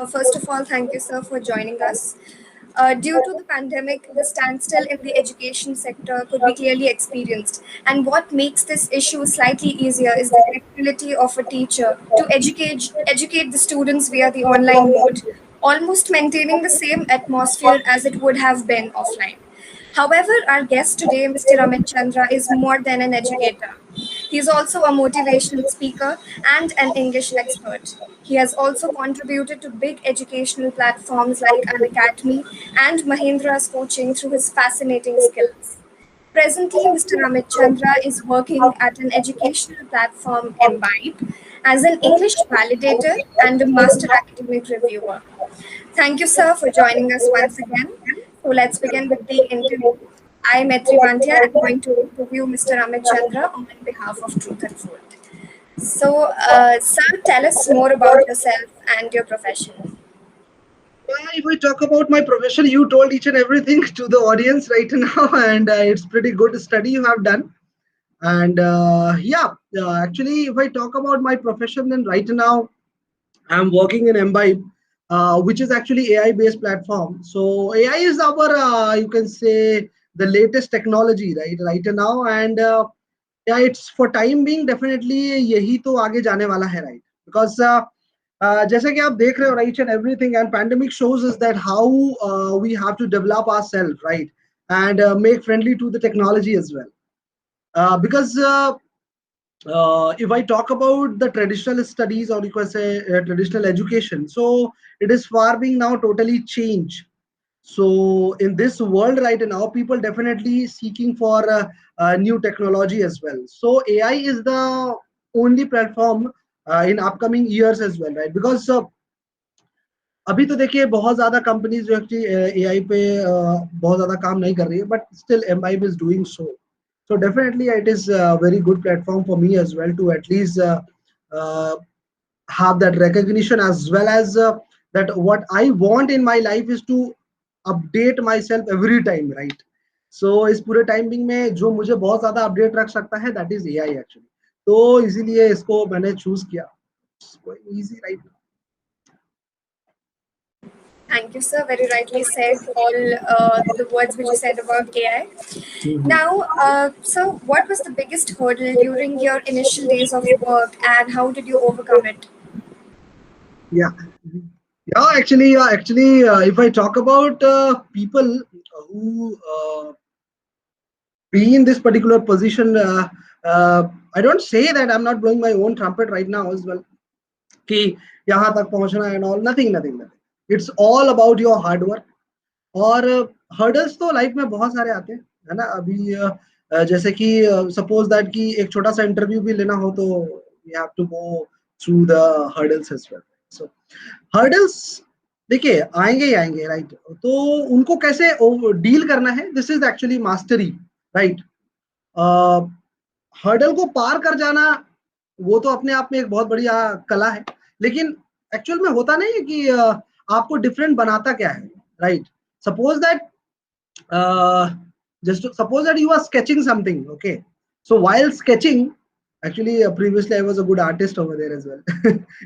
First of all, thank you, sir, for joining us. Due to the pandemic, the standstill in the education sector could be clearly experienced. And what makes this issue slightly easier is the capability of a teacher to educate the students via the online mode, almost maintaining the same atmosphere as it would have been offline. However, our guest today, Mr. Amit Chandra, is more than an educator. He is also a motivational speaker and an English expert. He has also contributed to big educational platforms like Unacademy and Mahindra's coaching through his fascinating skills. Presently, Mr. Amit Chandra is working at an educational platform, Imbibe, as an English validator and a master academic reviewer. Thank you, sir, for joining us once again. So let's begin with the interview. I, Maitri Bhantia, am going to interview Mr. Amit Chandra on behalf of Truth and Food. So, sir, tell us more about yourself and your profession. If we talk about my profession, you told each and everything to the audience right now, and it's pretty good study you have done. And actually, if I talk about my profession, then right now I'm working in Mbibe, which is actually AI-based platform. So AI is our, you can say, the latest technology, right now, and yeah, it's for time being definitely यही तो आगे जाने वाला है, right? Because जैसे कि आप देख रहे हो, right, and everything, and pandemic shows us that how we have to develop ourselves, right, and make friendly to the technology as well. Because if I talk about the traditional studies, or you can say traditional education, so it is far being now totally changed. So in this world right now, people definitely seeking for new technology as well. So AI is the only platform in upcoming years as well, right? Because अभी तो देखिए बहुत ज्यादा companies जो actually AI पे बहुत ज्यादा काम नहीं कर रही है, but still MIB is doing so. So definitely it is a very good platform for me as well to at least uh, have that recognition, as well as that what I want in my life is to update myself every time, right? So इस पूरे timing में जो मुझे बहुत ज्यादा update रख सकता है, that is AI actually. तो इसीलिए इसको मैंने चूज किया. Easy, right? Thank you, sir. Very rightly said all the words which you said about AI. Mhm. Now, so what was the biggest hurdle during your initial days of work and how did you overcome it? Yeah. Actually, if I talk about people who be in this particular position, I don't say that I'm not blowing my own trumpet right now as well. कि यहाँ तक पहुँचना and all, nothing. It's all about your hard work. और hurdles तो life में बहुत सारे आते हैं, है ना. अभी जैसे कि सपोज दैट कि एक छोटा सा इंटरव्यू भी लेना हो तो you have to go through the hurdles as well. So hurdles देखिए आएंगे ही आएंगे, राइट. तो उनको कैसे डील करना है, this is actually mastery, right. Hurdle को पार कर जाना वो तो अपने आप में एक बहुत बढ़िया कला है, लेकिन एक्चुअल में होता नहीं है कि आपको डिफरेंट बनाता क्या है, right. Suppose that just to, suppose that you are sketching something, okay. So while sketching, actually previously I was a good artist over there as well.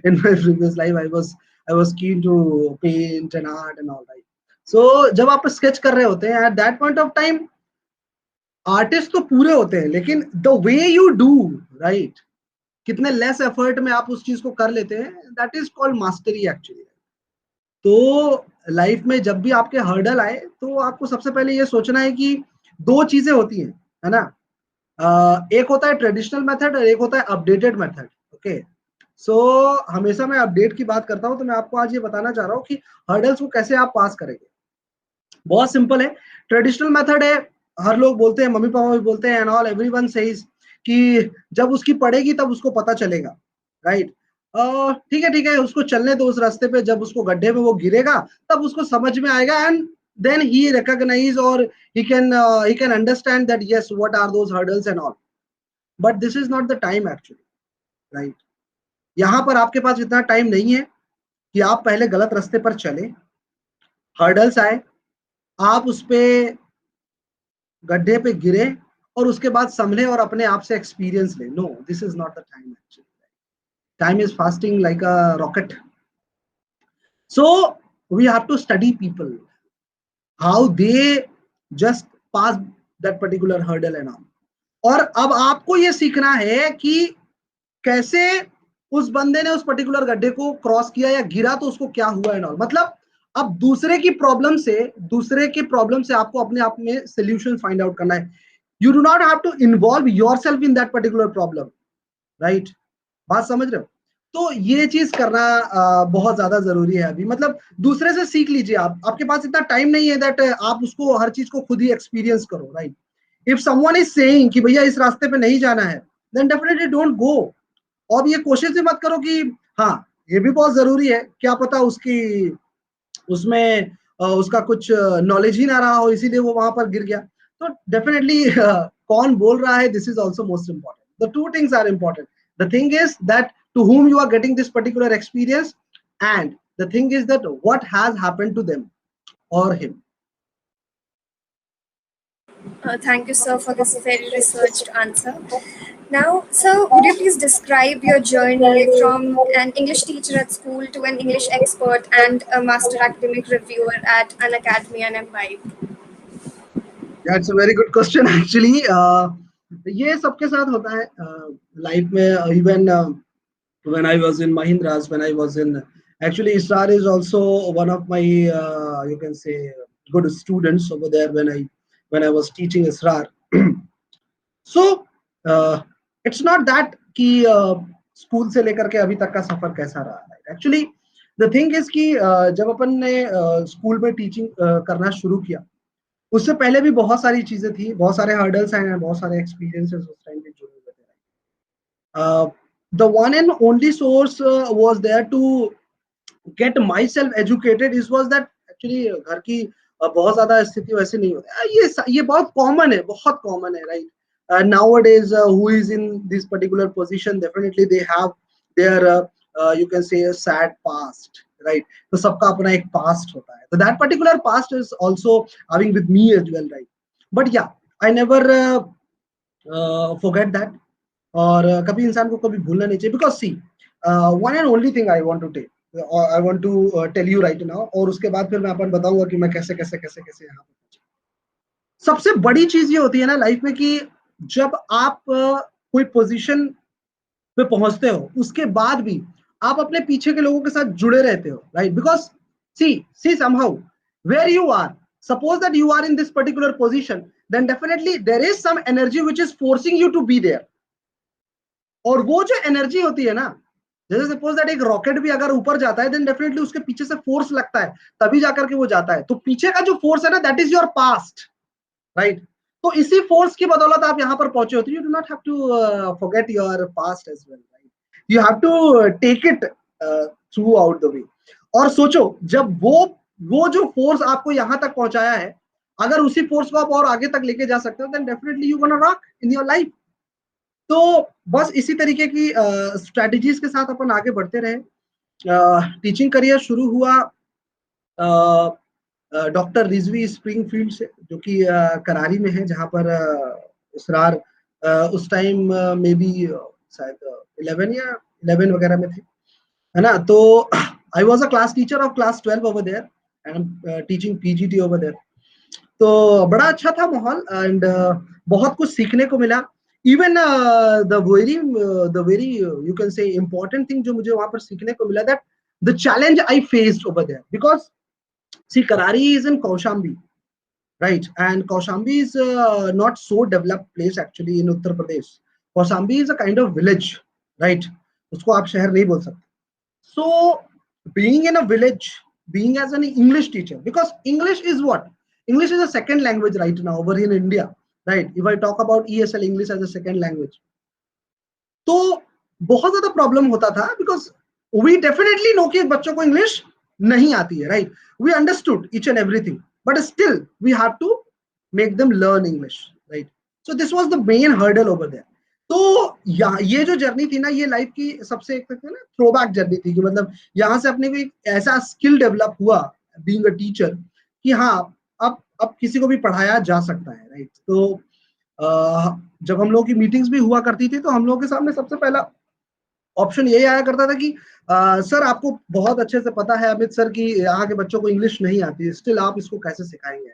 In my previous life I was keen to paint and art and all, right. So जब आप sketch कर रहे होते हैं at that point of time, artist तो पूरे होते हैं, लेकिन the way you do, right, कितने लेस एफर्ट में आप उस चीज को कर लेते हैं, that is called mastery actually. तो लाइफ में जब भी आपके हर्डल आए तो आपको सबसे पहले ये सोचना है कि दो चीजें होती हैं, है ना. एक होता है ट्रेडिशनल मेथड और एक होता है अपडेटेड मेथड, ओके. सो हमेशा मैं अपडेट की बात करता हूँ, तो मैं आपको आज ये बताना चाह रहा हूँ कि हर्डल्स को कैसे आप पास करेंगे. बहुत सिंपल है. ट्रेडिशनल मेथड है, हर लोग बोलते हैं, मम्मी पापा भी बोलते हैं एंड ऑल, एवरीवन सेज कि जब उसकी पड़ेगी तब उसको पता चलेगा, राइट. ठीक है, उसको चलने दो उस रास्ते पे, जब उसको गड्ढे में वो गिरेगा तब उसको समझ में आएगा, एंड देन ही रिकॉग्नाइज और he can understand that yes, what are those hurdles and all. But this is not the time actually, right. यहाँ पर आपके पास इतना टाइम नहीं है कि आप पहले गलत रास्ते पर चले, हर्डल्स आए, आप उस पे गड्ढे पे गिरे और उसके बाद संभले और अपने आप से एक्सपीरियंस ले. No, this is not the time actually. Time is fasting like a rocket. So we have to study people, how they just pass that particular hurdle and all. और अब आपको ये सीखना है कि कैसे उस बंदे ने उस पर्टिकुलर गड्ढे को क्रॉस किया या गिरा तो उसको क्या हुआ एंड ऑल। मतलब अब दूसरे की प्रॉब्लम से आपको अपने आप में सोल्यूशन फाइंड आउट करना है। You do not have to involve yourself in that particular problem, right? बात समझ रहे हो? तो ये चीज करना बहुत ज्यादा जरूरी है अभी। मतलब दूसरे से सीख लीजिए। आप, आपके पास इतना टाइम नहीं है दैट आप उसको हर चीज को खुद ही एक्सपीरियंस करो, right? If someone is saying कि भैया इस रास्ते पे नहीं जाना है, देन डेफिनेटली डोंट गो। और ये कोशिश भी मत करो कि हाँ ये भी बहुत जरूरी है, क्या पता उसकी उसमें उसका कुछ नॉलेज ही ना रहा हो इसीलिए वो वहां पर गिर गया। तो डेफिनेटली कौन बोल रहा है, this is also most important. The two things are important. The thing is that to whom you are getting this particular experience, and the thing is that what has happened to them or him. Thank you, sir, for this very researched answer. Now, sir, would you please describe your journey from an English teacher at school to an English expert and a master academic reviewer at an academy and Mumbai? That's a very good question actually. ये सबके साथ होता है life में। Even when I was in Mahindras, when I was in, actually Israr is also one of my you can say good students over there when I was teaching Israr. So it's not that कि school से लेकर के अभी तक का सफर कैसा रहा है। एक्चुअली द थिंग इज कि जब अपन ने स्कूल में टीचिंग करना शुरू किया, उससे पहले भी बहुत सारी चीजें थी, बहुत सारे हर्डल्स हैं, बहुत सारे एक्सपीरियंसेस उस टाइम पे जुड़े हुए थे। The one and only source was there to get myself educated is was that actually घर की बहुत ज्यादा स्थिति वैसे नहीं होती। ये बहुत कॉमन है, बहुत कॉमन है, right? Nowadays who is in this particular position, definitely they have their you can say a sad past, right? तो सबका अपना एक past होता है, so that particular past is also having with me as well, right? But yeah, I never forget that, और कभी इंसान को कभी भूलना नहीं चाहिए। Because see one and only thing I want to tell you right now, और उसके बाद फिर मैं अपन बताऊंगा कि मैं कैसे कैसे कैसे कैसे यहाँ पे पहुंचा। सबसे बड़ी चीज ये होती है ना लाइफ में कि जब आप कोई पोजीशन पे पहुंचते हो उसके बाद भी आप अपने पीछे के लोगों के साथ जुड़े रहते हो, right? Because see somehow where you are, suppose that you are in this particular position, then definitely there is some energy which is forcing you to be there. और वो जो एनर्जी होती है ना, जैसे सपोज दैट एक rocket भी अगर ऊपर जाता है, देन डेफिनेटली उसके पीछे से फोर्स लगता है, तभी जाकर के वो जाता है। तो पीछे का जो फोर्स है ना, that is your past, right? तो इसी फोर्स की बदौलत आप यहाँ पर पहुंचे होते। You do not have to forget your past as well, right? You have to take it throughout the way. और सोचो, जब वो जो फोर्स आपको यहाँ तक पहुंचाया है, अगर उसी फोर्स को आप और आगे तक लेके जा सकते हो, then definitely you gonna rock in your life. तो बस इसी तरीके की स्ट्रेटजीज के साथ अपन आगे बढ़ते रहे। टीचिंग करियर शुरू हुआ डॉक्टर रिजवी स्प्रिंगफील्ड से, जो कि करारी में है, जहाँ पर इसरार उस टाइम में भी शायद 11 वगैरह में थे, है ना? तो I was a class teacher of class 12 over there and teaching PGT over there. तो बड़ा अच्छा था माहौल, एंड बहुत कुछ सीखने को मिला। Even the very you can say important thing जो मुझे वहां पर सीखने को मिला, that the challenge I faced over there, because see Karari is in Kaushambi, right? And Kaushambi is not so developed place actually in Uttar Pradesh. Kaushambi is a kind of village, right? उसको आप शहर नहीं बोल सकते। So being in a village, being as an English teacher, because English is what? English is a second language right now over in India, right? If I talk about ESL, English as a second language, तो बहुत ज्यादा problem होता था, because we definitely no कि बच्चों को English नहीं आती है, right? We understood each and everything, but still we have to make them learn English, right? So this was the main hurdle over there. तो ये जो जर्नी थी ना, ये लाइफ की सबसे एक ना थ्रोबैक जर्नी थी, कि मतलब यहाँ से अपने को एक ऐसा स्किल डेवलप हुआ बीइंग अ टीचर, कि हाँ अब किसी को भी पढ़ाया जा सकता है, राइट? तो जब हम लोग की मीटिंग्स भी हुआ करती थी, तो हम लोग के सामने सबसे पहला ऑप्शन यही आया करता था कि सर आपको बहुत अच्छे से पता है अमित सर कि यहाँ के बच्चों को इंग्लिश नहीं आती, स्टिल आप इसको कैसे सिखाएंगे।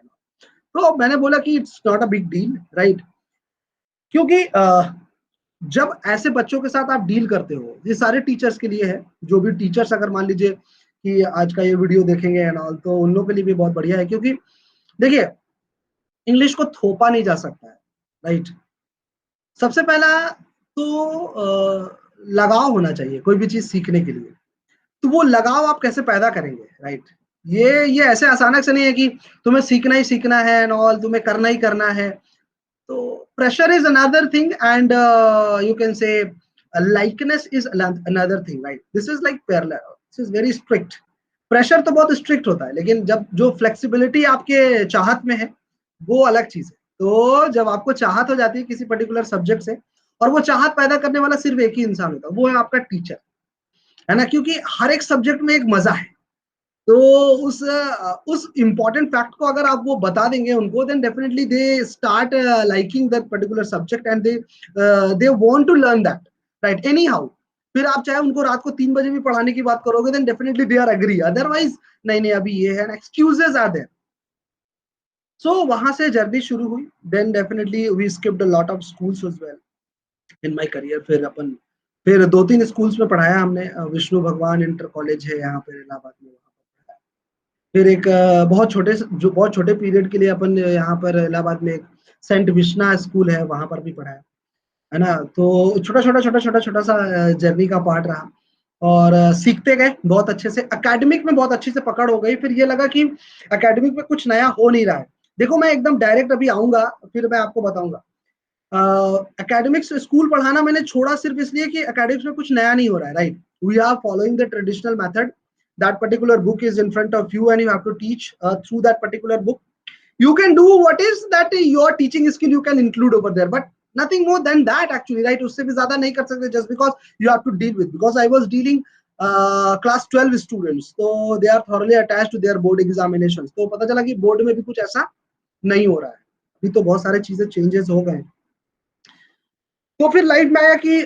तो मैंने बोला कि it's not a big deal, right. क्योंकि जब ऐसे बच्चों के साथ आप डील करते हो, ये सारे टीचर्स के लिए है, जो भी टीचर्स अगर मान लीजिए कि आज का ये वीडियो देखेंगे एंड ऑल, तो उन लोगों के लिए भी बहुत बढ़िया है। क्योंकि देखिए, इंग्लिश को थोपा नहीं जा सकता है, राइट। सबसे पहला तो लगाव होना चाहिए कोई भी चीज सीखने के लिए। तो वो लगाव आप कैसे पैदा करेंगे, राइट। ये ऐसे अचानक से नहीं है कि तुम्हें सीखना ही सीखना है एंड ऑल, तुम्हें करना ही करना है। तो pressure is another thing and you can से likeness is another thing, right? This is like parallel, this is very strict. Pressure तो बहुत स्ट्रिक्ट होता है, लेकिन जब जो फ्लेक्सिबिलिटी आपके चाहत में है वो अलग चीज है। तो जब आपको चाहत हो जाती है किसी पर्टिकुलर सब्जेक्ट से, और वो चाहत पैदा करने वाला सिर्फ एक ही इंसान होता है, वो है आपका टीचर, है ना। क्योंकि हर एक सब्जेक्ट में एक मजा है। तो उस इम्पोर्टेंट फैक्ट को अगर आप वो बता देंगे उनको, then definitely they start liking that particular subject and they want to learn that, right, anyhow. फिर आप चाहे उनको रात को 3 बजे भी पढ़ाने की बात करोगे, then definitely they are agree, otherwise नहीं नहीं अभी ये है, एक्सक्यूजेस आर देयर। सो वहां से जर्नी शुरू हुई। Then definitely we skipped a lot of schools as well in my career. फिर 2-3 स्कूल्स में पढ़ाया हमने। विष्णु भगवान इंटर कॉलेज है यहाँ पे इलाहाबाद में, वहाँ पर पढ़ाया। फिर एक बहुत छोटे पीरियड के लिए अपन यहाँ पर इलाहाबाद में एक सेंट विष्णा स्कूल है, वहां पर भी पढ़ाया, है ना। तो छोटा छोटा सा जर्नी का पार्ट रहा। और सीखते गए बहुत अच्छे से, एकेडमिक में बहुत अच्छे से पकड़ हो गई। फिर ये लगा कि एकेडमिक में कुछ नया हो नहीं रहा है। देखो मैं एकदम डायरेक्ट अभी आऊंगा, फिर मैं आपको बताऊंगा। एकेडमिक्स स्कूल पढ़ाना मैंने छोड़ा सिर्फ इसलिए कि एकेडमिक्स में कुछ नया नहीं हो रहा है, right. We are following the traditional method. That particular book is in front of you and you have to teach through that particular book. You can do what is that your teaching skill you can include over there, but nothing more than that actually, right? उससे भी ज्यादा नहीं कर सकते, just because you have to deal with, because I was dealing class 12 students, so they are thoroughly attached to their board examinations. तो पता चला कि बोर्ड में भी कुछ ऐसा नहीं हो रहा है। अभी तो बहुत सारे चीजें चेंजेस हो गए। तो फिर लाइफ में आया कि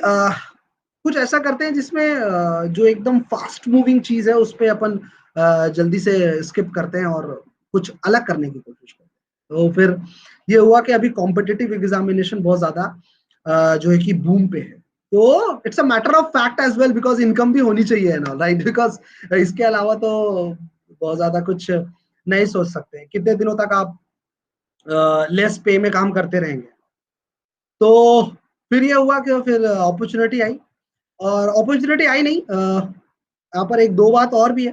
कुछ ऐसा करते हैं जिसमें जो एकदम फास्ट मूविंग चीज है उस पर अपन जल्दी से स्किप करते हैं और कुछ अलग करने की कोशिश करते हैं। तो फिर ये हुआ कि अभी कॉम्पिटिटिव एग्जामिनेशन बहुत ज्यादा जो है कि बूम पे है। तो it's a matter of fact as well, because income भी होनी चाहिए ना, राइट। बिकॉज इसके अलावा तो बहुत ज्यादा कुछ नहीं सोच सकते हैं। कितने दिनों तक आप लेस पे में काम करते रहेंगे। तो फिर ये हुआ कि फिर अपॉर्चुनिटी आई। और अपॉर्चुनिटी आई नहीं, यहाँ पर एक दो बात और भी है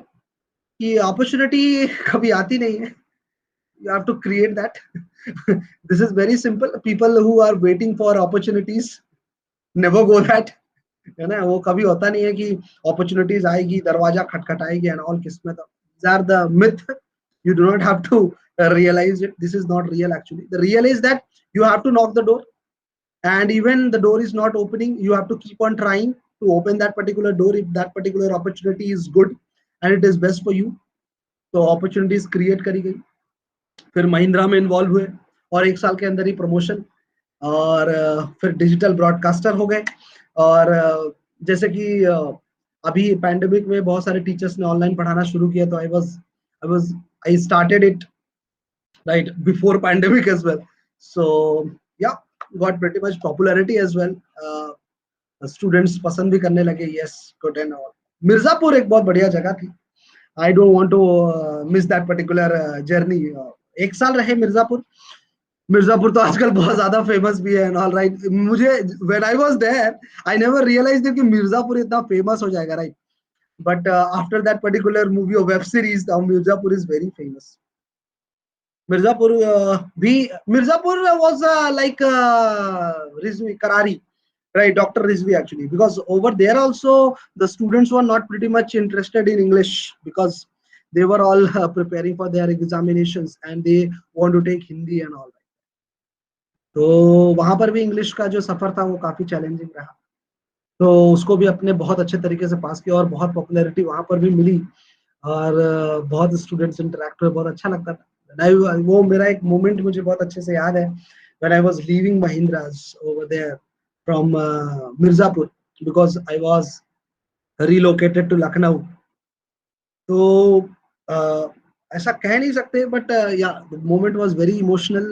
कि अपॉर्चुनिटी कभी आती नहीं है, you have to create that. This is very simple. People who are waiting for opportunities never go that, है ना। वो कभी होता नहीं है कि अपॉर्चुनिटीज आएगी, दरवाजा खटखटाएगी एंड ऑल, किस्मत। These are the myth. You do not have to realize it. This is not real actually. The real is that you have to knock the door, and even the door is not opening, you have to keep on trying to open that particular door if that particular opportunity is good and it is best for you. तो opportunities create करी गई। फिर महिंद्रा में involve हुए और 1 साल के अंदर ही प्रमोशन। और फिर डिजिटल ब्रॉडकास्टर हो गए। और जैसे कि अभी पैंडेमिक में बहुत सारे टीचर्स ने ऑनलाइन पढ़ाना शुरू किया, तो I started it right before pandemic as well. So yeah, got pretty much popularity as well. Students पसंद भी करने लगे, yes, good and all. Mirzapur एक बहुत बढ़िया जगह थी। I don't want to miss that particular journey. 1 साल रहे मिर्जापुर। मिर्जापुर तो आजकल बहुत ज्यादा फेमस भी है एंड ऑल, राइट। मुझे when I was there I never realised कि मिर्जापुर इतना फेमस हो जाएगा, right. But after that particular movie और web series, Mirzapur is very famous. Mirzapur Mirzapur was like Rizvi Karari, right? Dr. Rizvi actually, because over there also the students were not pretty much interested in English because they were all preparing for their examinations and they want to take Hindi and all. तो वहां पर भी English का जो सफर था वो काफी challenging रहा। तो उसको भी अपने बहुत अच्छे तरीके से पास किया और बहुत पॉपुलैरिटी वहां पर भी मिली। और बहुत स्टूडेंट्स इंटरेक्ट हुए, बहुत अच्छा लगता था। वो मेरा एक मोमेंट मुझे बहुत अच्छे से याद है, when I was leaving Mahindras over there from Mirzapur, because I was relocated to Lucknow. तो ऐसा कह नहीं सकते, बट या मोमेंट वाज वेरी इमोशनल।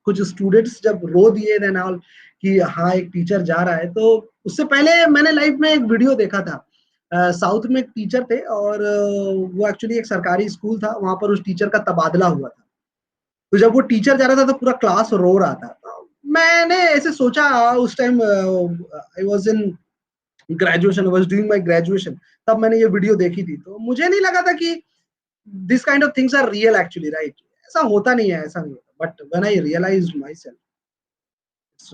कुछ स्टूडेंट्स जब रो दिए देन ऑल कि हाँ एक टीचर जा रहा है, तो उससे पहले मैंने लाइफ में एक वीडियो देखा था। साउथ में एक टीचर थे और वो एक्चुअली एक सरकारी स्कूल था, वहां पर उस टीचर का तबादला हुआ था। तो जब वो टीचर जा रहा था तो पूरा क्लास रो रहा था। तो मैंने ऐसे सोचा, उस time I was in graduation, I was doing my graduation, तब मैंने ये वीडियो देखी थी। तो मुझे नहीं लगा था कि this kind of things are real actually, right? ऐसा होता नहीं है, ऐसा नहीं होता। But when I realised myself,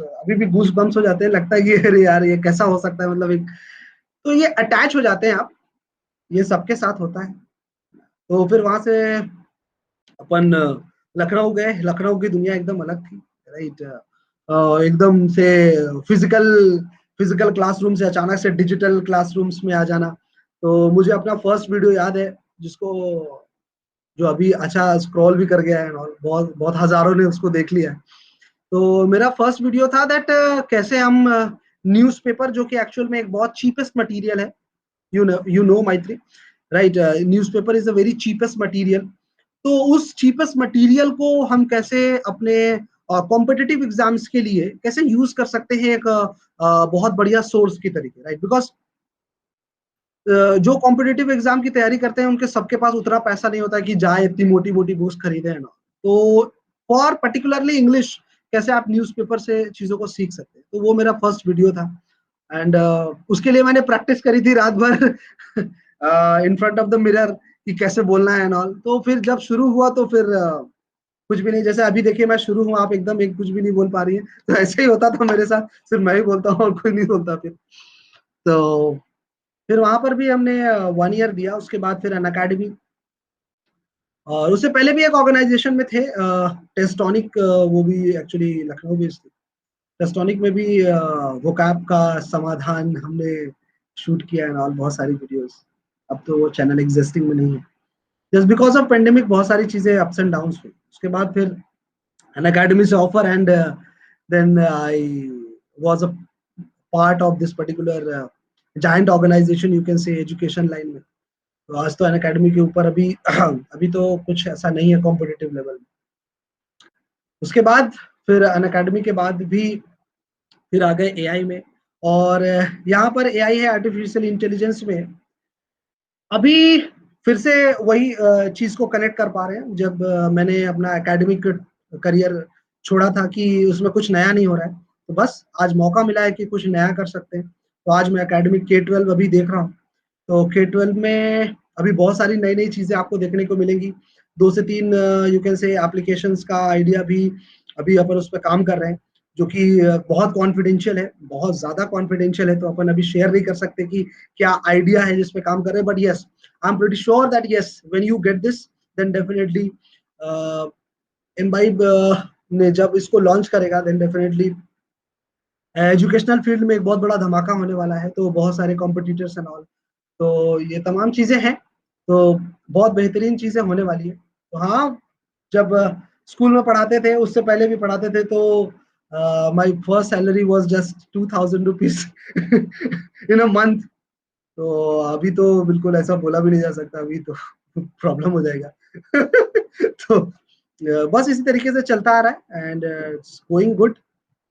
अभी भी गूस बम्स हो जाते हैं, लगता है कि अरे यार ये कैसा हो सकता है, मतलब एक, तो ये अटैच हो जाते हैं आप, ये सबके साथ होता है। तो फिर वहां से अपन लखनऊ गए। लखनऊ की दुनिया एकदम अलग थी, राइट? एकदम से फिजिकल फिजिकल क्लासरूम से अचानक से डिजिटल क्लासरूम्स में आ जाना। तो मुझे अपना फर्स्ट वीडियो याद है, जिसको जो अभी अच्छा स्क्रॉल भी कर गया है और बहुत बहुत हजारों ने उसको देख लिया है। तो मेरा फर्स्ट वीडियो था दैट कैसे हम न्यूज़पेपर, जो कि एक्चुअल में एक बहुत चीपेस्ट मटेरियल है, यू नो मैत्री, right? Newspaper is a very cheapest material. तो उस चीपेस्ट मटेरियल को हम कैसे अपने कॉम्पिटिटिव एग्जाम्स के लिए कैसे यूज कर सकते हैं, एक बहुत बढ़िया सोर्स की तरीके, राइट? बिकॉज जो कॉम्पिटिटिव एग्जाम की तैयारी करते हैं उनके सबके पास उतना पैसा नहीं होता कि जाए इतनी मोटी मोटी बुक्स खरीदे है ना। तो फॉर पर्टिकुलरली इंग्लिश कैसे आप न्यूज़पेपर से चीजों को सीख सकते हैं, तो वो मेरा फर्स्ट वीडियो था। एंड उसके लिए मैंने प्रैक्टिस करी थी रात भर in front of the mirror कि कैसे बोलना है एंड ऑल। तो फिर जब शुरू हुआ तो फिर कुछ भी नहीं, जैसे अभी देखिए मैं शुरू हूँ, आप एकदम एक कुछ भी नहीं बोल पा रही है, तो ऐसे ही होता था मेरे साथ, सिर्फ मैं ही बोलता हूँ और कोई नहीं बोलता। तो फिर वहां पर भी हमने 1 ईयर दिया। उसके बाद फिर अन अकेडमी, और उससे पहले भी एक ऑर्गेनाइजेशन में थे, टेस्टोनिक, वो भी एक्चुअली लखनऊ बेस्ड थी। टेस्टोनिक में भी वोकैब का समाधान हमने शूट किया है और बहुत सारी वीडियोस। अब तो वो चैनल एग्जिस्टिंग में नहीं है, जस्ट बिकॉज ऑफ पेंडेमिक बहुत सारी चीजें अप्स एंड डाउन हुई। उसके बाद फिर अन अकेडमी से offer, and then I was a part of this particular giant organisation, you can say, education line में। तो आज तो अन अकेडमी के ऊपर अभी अभी तो कुछ ऐसा नहीं है कॉम्पिटिटिव लेवल में। उसके बाद फिर अन अकेडमी के बाद भी फिर आ गए एआई में। और यहाँ पर एआई है आर्टिफिशियल इंटेलिजेंस में। अभी फिर से वही चीज को कनेक्ट कर पा रहे हैं। जब मैंने अपना एकेडमिक करियर छोड़ा था कि उसमें कुछ नया नहीं हो रहा है, तो बस आज मौका मिला है कि कुछ नया कर सकते हैं। तो आज मैं एकेडमिक K-12 अभी देख रहा हूँ। तो K-12 में अभी बहुत सारी नई नई चीजें आपको देखने को मिलेंगी। 2 से 3 यू कैन से एप्लीकेशंस का आइडिया भी अभी अपन उस पर काम कर रहे हैं, जो कि बहुत कॉन्फिडेंशियल है, बहुत ज्यादा कॉन्फिडेंशियल है। तो अपन अभी शेयर नहीं कर सकते कि क्या आइडिया है जिसपे काम कर रहे हैं। But yes, I am pretty sure that yes, when you get this then definitely imbibe ने जब इसको लॉन्च करेगा देन डेफिनेटली एजुकेशनल फील्ड में एक बहुत बड़ा धमाका होने वाला है। तो बहुत सारे कॉम्पिटिटर्स एंड ऑल, तो ये तमाम चीजें हैं। तो बहुत बेहतरीन चीजें होने वाली है। तो हाँ, जब स्कूल में पढ़ाते थे, उससे पहले भी पढ़ाते थे, तो my first salary was just 2000 rupees in a month. तो अभी तो बिल्कुल ऐसा बोला भी नहीं जा सकता, अभी तो प्रॉब्लम हो जाएगा। तो बस इसी तरीके से चलता आ रहा है and it's going good.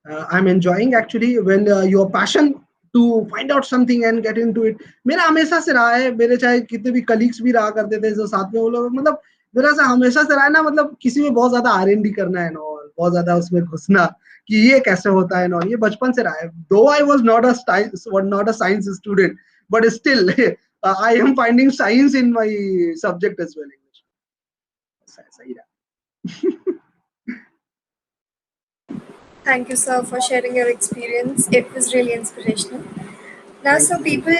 I'm enjoying actually when your passion to find out something and get into it। मेरा हमेशा से रहा है, मेरे चाहे कितने भी कलीग्स भी रहा करते थे जो साथ में, वो लोग मतलब मेरा से हमेशा से रहा है ना, मतलब किसी में बहुत ज्यादा R&D करना है ना, और बहुत ज्यादा उसमें घुसना कि ये कैसे होता है ना, ये बचपन से रहा है। Though I was not a science student, but still I am finding science in my subject as well, English. सही रहा। Thank you, sir, for sharing your experience. It was really inspirational. Now, thank so you. people,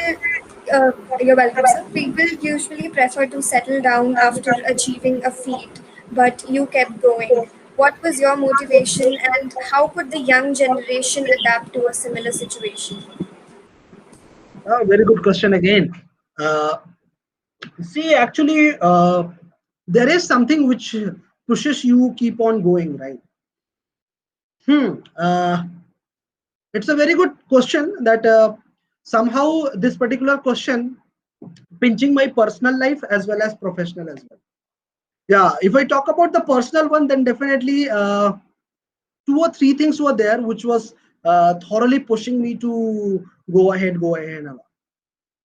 you're welcome, sir. People usually prefer to settle down after achieving a feat, but you kept going. What was your motivation, and how could the young generation adapt to a similar situation? Very good question again. Uh, See, actually, there is something which pushes you keep on going, right? Hmm. It's a very good question that somehow this particular question pinching my personal life as well as professional as well. Yeah, if I talk about the personal one, then definitely two or three things were there which was thoroughly pushing me to go ahead.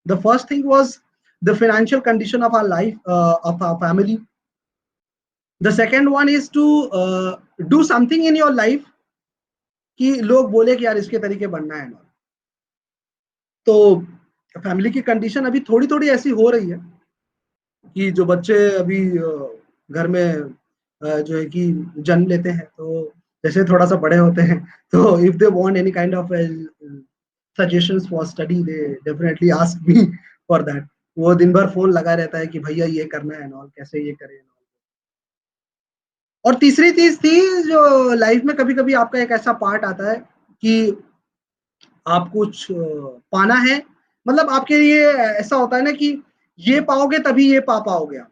The first thing was the financial condition of our life, of our family. The second one is to do something in your life कि लोग बोले कि यार इसके तरीके बनना है ना. तो फैमिली की कंडीशन अभी थोड़ी थोड़ी ऐसी हो रही है कि जो बच्चे अभी घर में जो है कि जन्म लेते हैं, तो जैसे थोड़ा सा बड़े होते हैं, तो if they want any kind of suggestions for study, they definitely ask me for that. वो दिन भर फोन लगा रहता है कि भैया ये करना है ना, कैसे ये करें. और तीसरी चीज थी जो लाइफ में कभी कभी आपका एक ऐसा पार्ट आता है कि आप कुछ पाना है, मतलब आपके लिए ऐसा होता है ना कि ये पाओगे तभी ये पा पाओगे आप,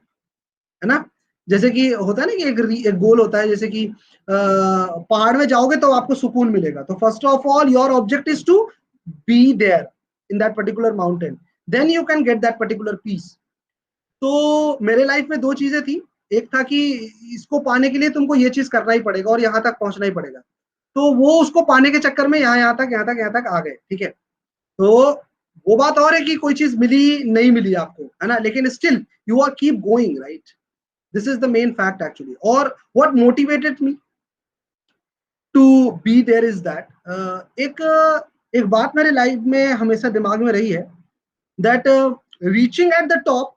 है ना. जैसे कि होता है ना कि एक गोल होता है, जैसे कि पहाड़ में जाओगे तो आपको सुकून मिलेगा. तो first of all your object is to be there in that particular mountain, then you can get that particular peace. तो मेरे लाइफ में दो चीजें थी. एक था कि इसको पाने के लिए तुमको ये चीज करना ही पड़ेगा और यहाँ तक पहुंचना ही पड़ेगा. तो वो उसको पाने के चक्कर में यहाँ तक आ गए, ठीक है. तो वो बात और है कि कोई चीज मिली नहीं मिली आपको, है ना, लेकिन still you are keep going, right. This is the main fact actually. और what motivated me to be there is that, एक एक बात मेरे लाइफ में हमेशा दिमाग में रही है, that reaching at the top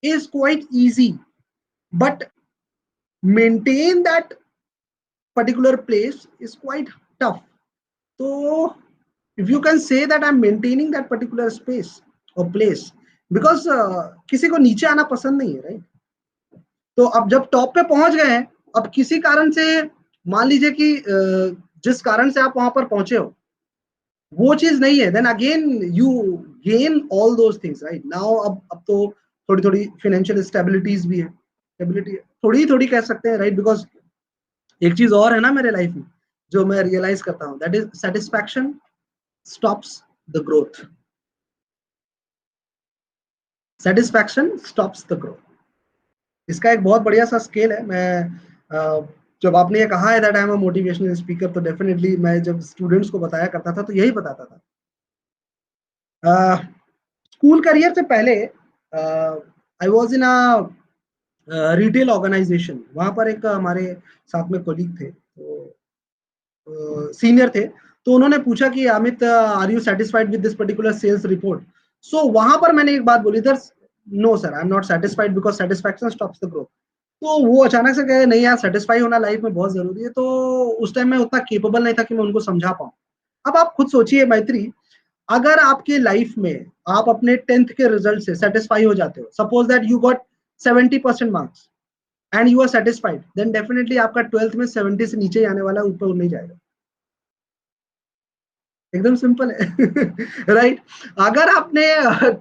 is quite easy, but maintain that particular place is quite tough. So if you can say that I'm maintaining that particular space or place, because किसी को नीचे आना पसंद नहीं है, राइट. तो अब जब टॉप पे पहुंच गए हैं, अब किसी कारण से मान लीजिए कि जिस कारण से आप वहां पर पहुंचे हो वो चीज नहीं है, then again you gain all those things, right. Now अब तो थोड़ी थोड़ी फाइनेंशियल स्टेबिलिटीज भी है, स्टेबिलिटी थोड़ी थोड़ी कह सकते हैं, राइट. बिकॉज एक चीज और है ना मेरे लाइफ में जो मैं रियलाइज करता हूँ, that is satisfaction stops the growth. Satisfaction stops the growth. इसका एक बहुत बढ़िया सा स्केल है. मैं जब आपने ये कहा है that I am a motivational speaker, तो डेफिनेटली मैं जब स्टूडेंट्स को बताया करता था तो यही बताता था. स्कूल करियर से पहले I was in a retail organisation. वहां पर एक हमारे साथ में कोलीग थे, तो सीनियर थे. तो उन्होंने पूछा कि Amit, are you satisfied with this particular sales report. So वहां पर मैंने एक बात बोली, दर no sir, I am not satisfied because satisfaction stops the growth. तो वो अचानक से कहे नहीं यार, सेटिस्फाई होना लाइफ में बहुत जरूरी है. तो उस टाइम में उतना केपेबल नहीं था कि मैं उनको समझा पाऊँ. अब आप खुद सोचिए मैत्री, अगर आपके लाइफ में आप अपने 10th के रिजल्ट से सेटिस्फाई हो जाते हो, suppose that you got 70% marks and you are satisfied, then definitely आपका 12th में 70 से नीचे आने वाला, ऊपर नहीं जाएगा. एकदम सिंपल है राइट. अगर आपने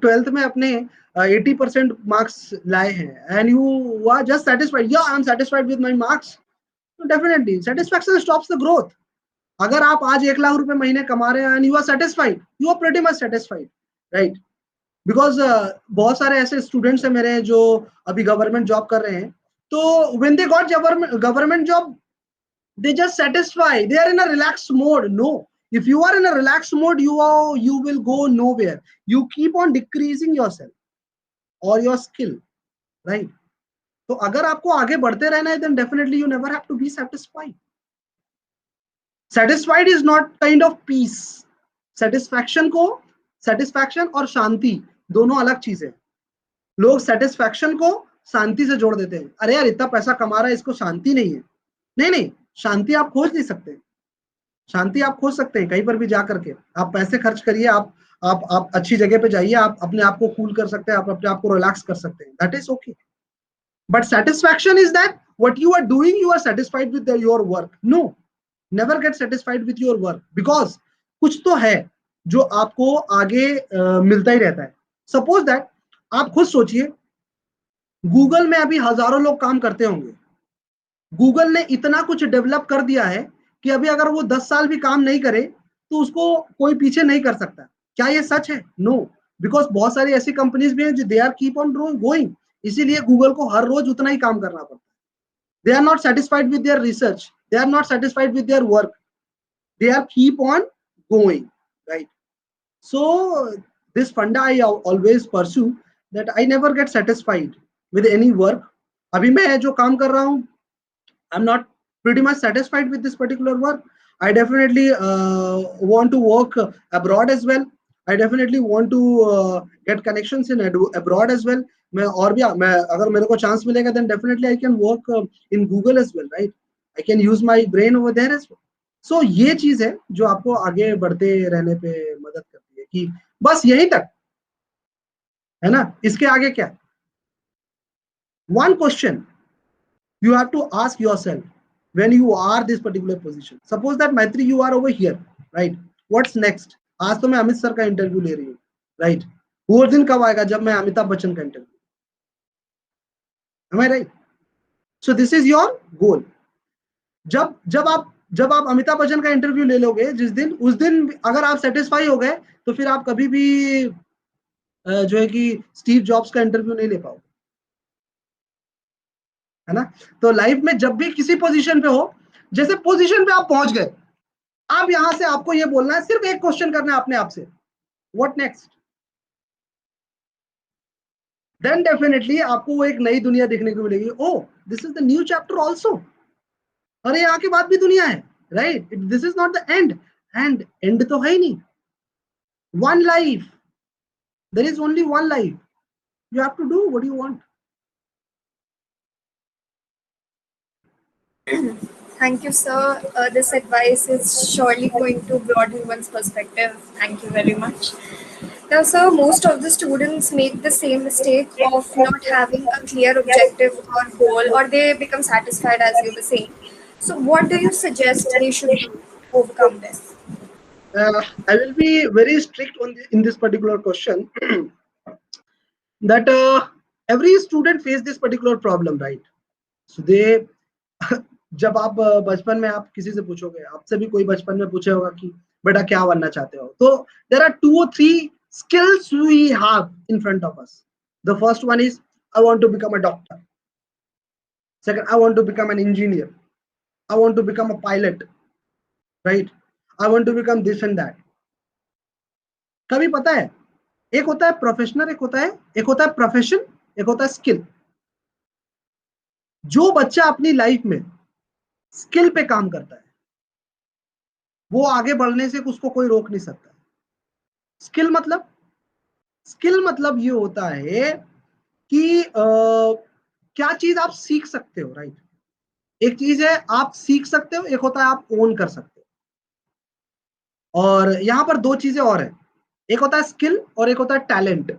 12th में अपने 80% मार्क्स लाए हैं and you are just satisfied, या I am satisfied with my marks, तो definitely satisfaction stops the growth. अगर आप आज 1 लाख रुपए महीने कमा रहे हैं and you are satisfied, you are pretty much satisfied, right. Because बहुत सारे ऐसे स्टूडेंट्स हैं मेरे जो अभी गवर्नमेंट जॉब कर रहे हैं. तो when they got government job, they just satisfy, they are in a relaxed mode. No, if you are in a relaxed mode, you will go nowhere. You keep on decreasing yourself or your skill, right. तो अगर आपको आगे बढ़ते रहना है, then definitely you never have to be satisfied. Satisfied is not kind of peace. Satisfaction और शांति दोनों अलग चीजें. लोग सेटिस्फैक्शन को शांति से जोड़ देते हैं. अरे यार, इतना पैसा कमा रहा है, इसको शांति नहीं है. नहीं नहीं, शांति आप खोज नहीं सकते. शांति आप खोज सकते हैं कहीं पर भी जा करके. आप पैसे खर्च करिए, आप अच्छी जगह पे जाइए, आप अपने आप को कूल कर सकते हैं, आप अपने आप को रिलैक्स कर सकते हैं. That is okay. But satisfaction is that what you are doing, you are satisfied with your work. No, never get satisfied with your work, because कुछ तो है जो आपको आगे मिलता ही रहता है. सपोज दैट आप खुद सोचिए, गूगल में अभी हजारों लोग काम करते होंगे. गूगल ने इतना कुछ डेवलप कर दिया है कि अभी अगर वो 10 साल भी काम नहीं करे तो उसको कोई पीछे नहीं कर सकता. क्या ये सच है? नो, बिकॉज बहुत सारी ऐसी कंपनीज भी हैं जो they are keep on going, इसीलिए गूगल को हर रोज उतना ही काम करना पड़ता है। They are not satisfied with their research, they are not satisfied with their work, they are keep on going, right? So this funda I always pursue, that I never get satisfied with any work. अभी मैं जो काम कर रहा हूँ, I'm not pretty much satisfied with this particular work. I definitely want to work abroad as well. I definitely want to get connections in abroad as well. मैं और भी मैं अगर मेरे को चांस मिलेगा then definitely I can work in Google as well, right? I can use my brain over there as well. सो ये चीज है जो आपको आगे बढ़ते रहने पे मदद करती है कि बस यहीं तक है ना, इसके आगे क्या? One question you have to ask yourself when you are this particular position. Suppose that Maitri, you are over here, right? What's next? आज तो मैं अमित सर का इंटरव्यू ले रही हूँ, राइट? वो दिन कब आएगा जब मैं अमिताभ बच्चन का interview, am I right? So this is your goal. जब जब आप अमिताभ बच्चन का इंटरव्यू ले लोगे जिस दिन, उस दिन अगर आप सेटिस्फाई हो गए तो फिर आप कभी भी जो है कि स्टीव जॉब्स का इंटरव्यू नहीं ले पाओगे, है ना? तो लाइफ में जब भी किसी पोजीशन पे हो, जैसे पोजीशन पे आप पहुंच गए, अब यहां से आपको ये बोलना है, सिर्फ एक क्वेश्चन करना है अपने आप से, व्हाट नेक्स्ट? देन डेफिनेटली आपको वो एक नई दुनिया देखने को मिलेगी। Oh, this is the new chapter also, अरे यहाँ के बाद भी दुनिया है, right? This is not the end, and तो है ही नहीं। One life, there is only one life, you have to do what you want. Thank you, sir. This advice is surely going to broaden one's perspective. Thank you very much. Now, sir, most of the students make the same mistake of not having a clear objective or goal, or they become satisfied, as you were saying. So, what do you suggest they should do to overcome this? I will be very strict on in this particular question that every student face this particular problem, right? So they जब आप बचपन में आप किसी से पूछोगे, आपसे भी कोई बचपन में पूछे होगा कि बेटा क्या बनना चाहते हो, तो there are 2 or 3 skills we have in front of us. The first one is I want to become a doctor. Second, I want to become an engineer. I want to become a pilot, right? I want to become this and that. कभी पता है, एक होता है professional, एक होता है profession, एक होता है स्किल। जो बच्चा अपनी लाइफ में स्किल पे काम करता है वो आगे बढ़ने से उसको कोई रोक नहीं सकता। स्किल मतलब, ये होता है कि क्या चीज आप सीख सकते हो, राइट? एक चीज है आप सीख सकते हो, एक होता है आप ओन कर सकते हो। और यहां पर 2 चीजें और है, एक होता है स्किल और एक होता है टैलेंट।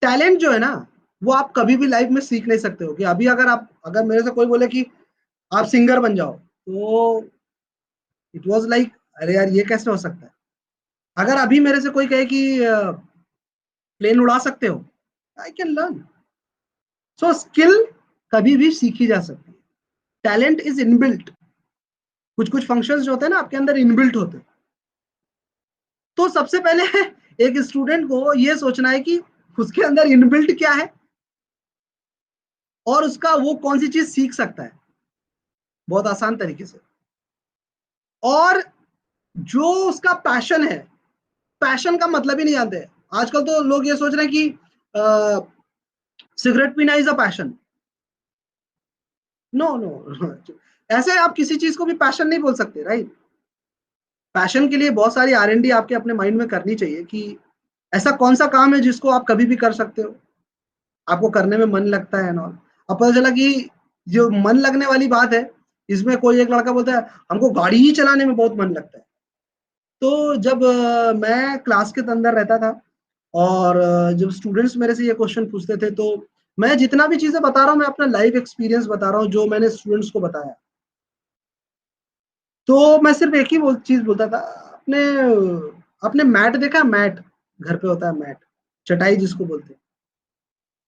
टैलेंट जो है ना, वो आप कभी भी लाइफ में सीख नहीं सकते हो। कि अभी अगर मेरे से कोई बोले कि आप सिंगर बन जाओ, तो इट वाज लाइक अरे यार ये कैसे हो सकता है। अगर अभी मेरे से कोई कहे कि प्लेन उड़ा सकते हो, I can learn. So skill कभी भी सीखी जा सकती है, टैलेंट इज इनबिल्ट। कुछ कुछ फंक्शंस जो होते हैं ना आपके अंदर इनबिल्ट होते हैं। तो सबसे पहले एक स्टूडेंट को ये सोचना है कि उसके अंदर इनबिल्ट क्या है और उसका वो कौन सी चीज सीख सकता है, बहुत आसान तरीके से। और जो उसका पैशन है, पैशन का मतलब ही नहीं जानते। आजकल तो लोग ये सोच रहे हैं कि सिगरेट पीना is a passion. No no ऐसे आप किसी चीज को भी पैशन नहीं बोल सकते, राइट? पैशन के लिए बहुत सारी R&D आपके अपने माइंड में करनी चाहिए कि ऐसा कौन सा काम है जिसको आप कभी भी कर सकते हो, आपको करने में मन लगता है। और अब पता चला कि जो मन लगने वाली बात है, इसमें कोई एक लड़का बोलता है हमको गाड़ी ही चलाने में बहुत मन लगता है। तो जब मैं क्लास के अंदर रहता था और जब स्टूडेंट्स मेरे से ये क्वेश्चन पूछते थे, तो मैं जितना भी चीजें बता रहा हूँ मैं अपना लाइफ एक्सपीरियंस बता रहा हूँ जो मैंने स्टूडेंट्स को बताया। तो मैं सिर्फ एक ही चीज बोलता था, अपने अपने मैट देखा, मैट घर पे होता है, मैट चटाई जिसको बोलते हैं।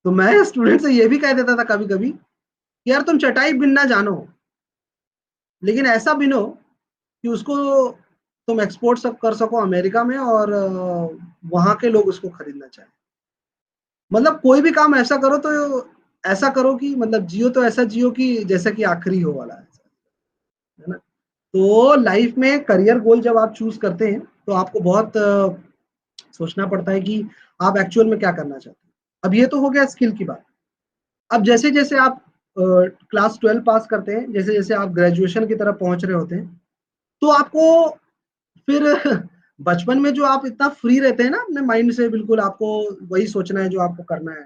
तो मैं स्टूडेंट से ये भी कह देता था कभी कभी, यार तुम चटाई बिनना जानो, लेकिन ऐसा बिनो कि उसको तुम एक्सपोर्ट सब कर सको अमेरिका में और वहां के लोग उसको खरीदना चाहें। मतलब कोई भी काम ऐसा करो तो ऐसा करो कि मतलब जियो तो ऐसा जियो कि जैसा कि आखिरी हो वाला है ना। तो लाइफ में करियर गोल जब आप चूज करते हैं तो आपको बहुत सोचना पड़ता है कि आप एक्चुअल में क्या करना चाहते हैं। अब ये तो हो गया स्किल की बात। अब जैसे जैसे आप क्लास 12 पास करते हैं, जैसे जैसे आप ग्रेजुएशन की तरफ पहुंच रहे होते हैं, तो आपको फिर बचपन में जो आप इतना फ्री रहते हैं ना अपने माइंड से, बिल्कुल आपको वही सोचना है जो आपको करना है।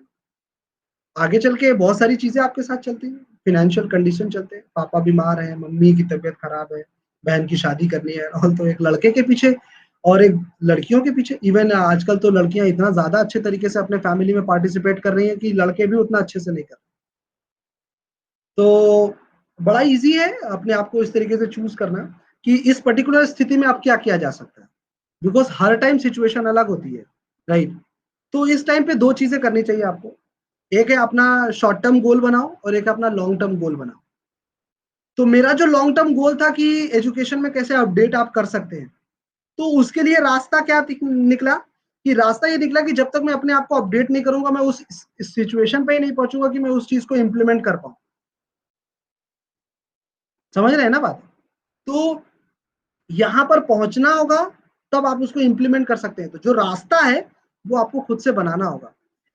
आगे चल के बहुत सारी चीजें आपके साथ चलती हैं, फाइनेंशियल कंडीशन चलते हैं, पापा बीमार है, मम्मी की तबीयत खराब है, बहन की शादी करनी है, और तो एक लड़के के पीछे और एक लड़कियों के पीछे। इवन आजकल तो लड़कियां इतना ज्यादा अच्छे तरीके से अपने फैमिली में पार्टिसिपेट कर रही हैं कि लड़के भी उतना अच्छे से नहीं कर रहे। तो बड़ा इजी है अपने आप को इस तरीके से चूज करना कि इस पर्टिकुलर स्थिति में आप क्या किया जा सकता है, बिकॉज हर टाइम सिचुएशन अलग होती है, राइट। तो इस टाइम पे दो चीजें करनी चाहिए आपको। एक है अपना शॉर्ट टर्म गोल बनाओ और एक है अपना लॉन्ग टर्म गोल बनाओ। तो मेरा जो लॉन्ग टर्म गोल था कि एजुकेशन में कैसे अपडेट आप कर सकते हैं, तो उसके लिए रास्ता क्या निकला, कि रास्ता ये निकला कि जब तक मैं अपने आप को अपडेट नहीं करूंगा मैं उस सिचुएशन पे ही नहीं पहुंचूंगा कि मैं उस चीज को इम्प्लीमेंट कर पाऊं। समझ रहे हैं ना बात। तो यहां पर पहुंचना होगा, तब आप उसको इंप्लीमेंट कर सकते हैं। तो जो रास्ता है वो आपको खुद से बनाना होगा।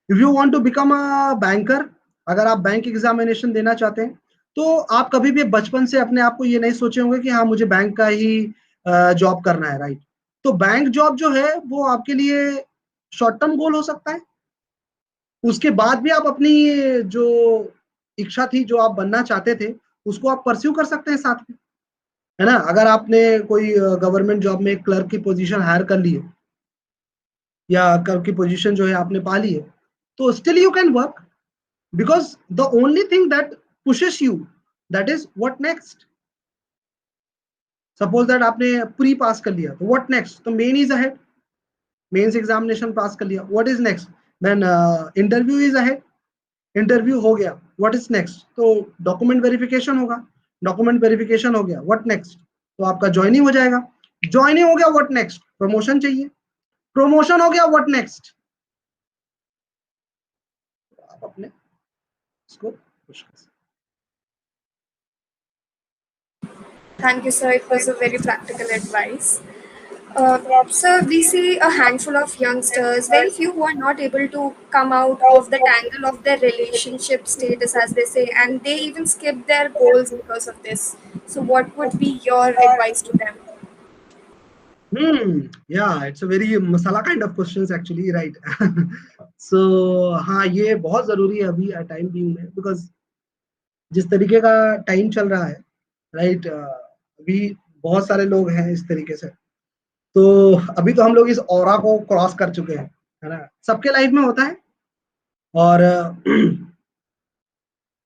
If you want to become a banker, अगर आप बैंक एग्जामिनेशन देना चाहते हैं, तो आप कभी भी बचपन से अपने आप को ये नहीं सोचे होंगे कि हाँ मुझे बैंक का ही जॉब करना है, राइट। तो बैंक जॉब जो है वो आपके लिए शॉर्ट टर्म गोल हो सकता है। उसके बाद भी आप अपनी जो इच्छा थी, जो आप बनना चाहते थे, उसको आप परस्यू कर सकते हैं साथ में, है ना। अगर आपने कोई गवर्नमेंट जॉब में क्लर्क की पोजीशन हायर कर ली है, या क्लर्क की पोजीशन जो है आपने पा ली है, तो still you can work, because the only thing that pushes you, that is what next. Suppose that आपने प्री पास कर लिया, तो व्हाट नेक्स्ट, तो main is ahead. Mains examination pass कर लिया, what is next, then interview is ahead. Interview हो गया, what is next, तो डॉक्यूमेंट वेरिफिकेशन होगा। डॉक्यूमेंट वेरिफिकेशन हो गया, व्हाट नेक्स्ट, तो आपका ज्वाइनिंग हो जाएगा। ज्वाइनिंग हो गया, व्हाट नेक्स्ट, प्रमोशन चाहिए। प्रमोशन हो गया, व्हाट नेक्स्ट, आप अपने इसको पुश कर सकते Thank you, sir. It was a very practical advice. So we see a handful of youngsters, very few who are not able to come out of the tangle of their relationship status, as they say, and they even skip their goals because of this. So, what would be your advice to them? yeah, it's a very masala kind of questions actually, right. so हाँ, ये बहुत जरूरी है अभी time being में, because जिस तरीके का टाइम चल रहा है, राइट, अभी बहुत सारे लोग हैं इस तरीके से। तो अभी तो हम लोग इस ऑरा को क्रॉस कर चुके हैं, है ना। सबके लाइफ में होता है। और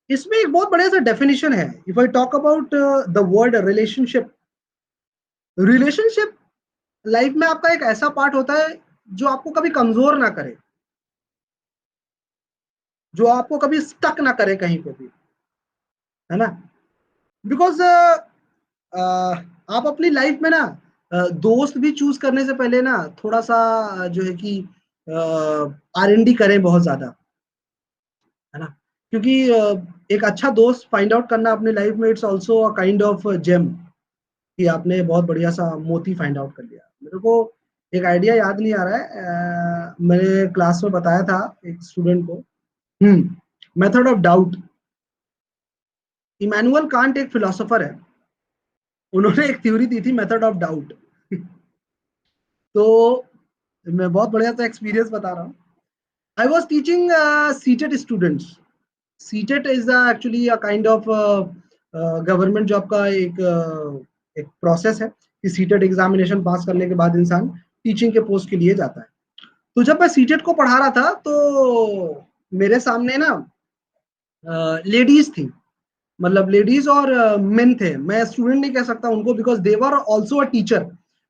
इसमें एक बहुत बढ़िया सा डेफिनेशन है। If I talk about the word relationship, relationship life में आपका एक ऐसा पार्ट होता है जो आपको कभी कमजोर ना करे, जो आपको कभी स्टक ना करे कहीं पे भी, है ना। बिकॉज आप अपनी लाइफ में ना दोस्त भी चूज करने से पहले ना थोड़ा सा जो है कि R&D करें बहुत ज्यादा, है ना। क्योंकि एक अच्छा दोस्त फाइंड आउट करना अपनी लाइफ में, it's also a kind of gem, कि आपने बहुत बढ़िया सा मोती फाइंड आउट कर लिया। मेरे को एक आइडिया याद नहीं आ रहा है, मैंने क्लास में बताया था एक स्टूडेंट को। Method of doubt. Immanuel Kant एक फिलोसोफर है, उन्होंने एक थ्योरी दी थी, मेथड ऑफ डाउट। तो मैं बहुत बढ़िया सा एक्सपीरियंस बता रहा हूँ। I was teaching CTET students. CTET is actually a kind of government job का एक प्रोसेस है, कि सीटेट एग्जामिनेशन पास करने के बाद इंसान टीचिंग के पोस्ट के लिए जाता है। तो जब मैं सीटेट को पढ़ा रहा था, तो मेरे सामने ना लेडीज थी, मतलब लेडीज और मेन थे। मैं स्टूडेंट नहीं कह सकता उनको, because they were also a teacher.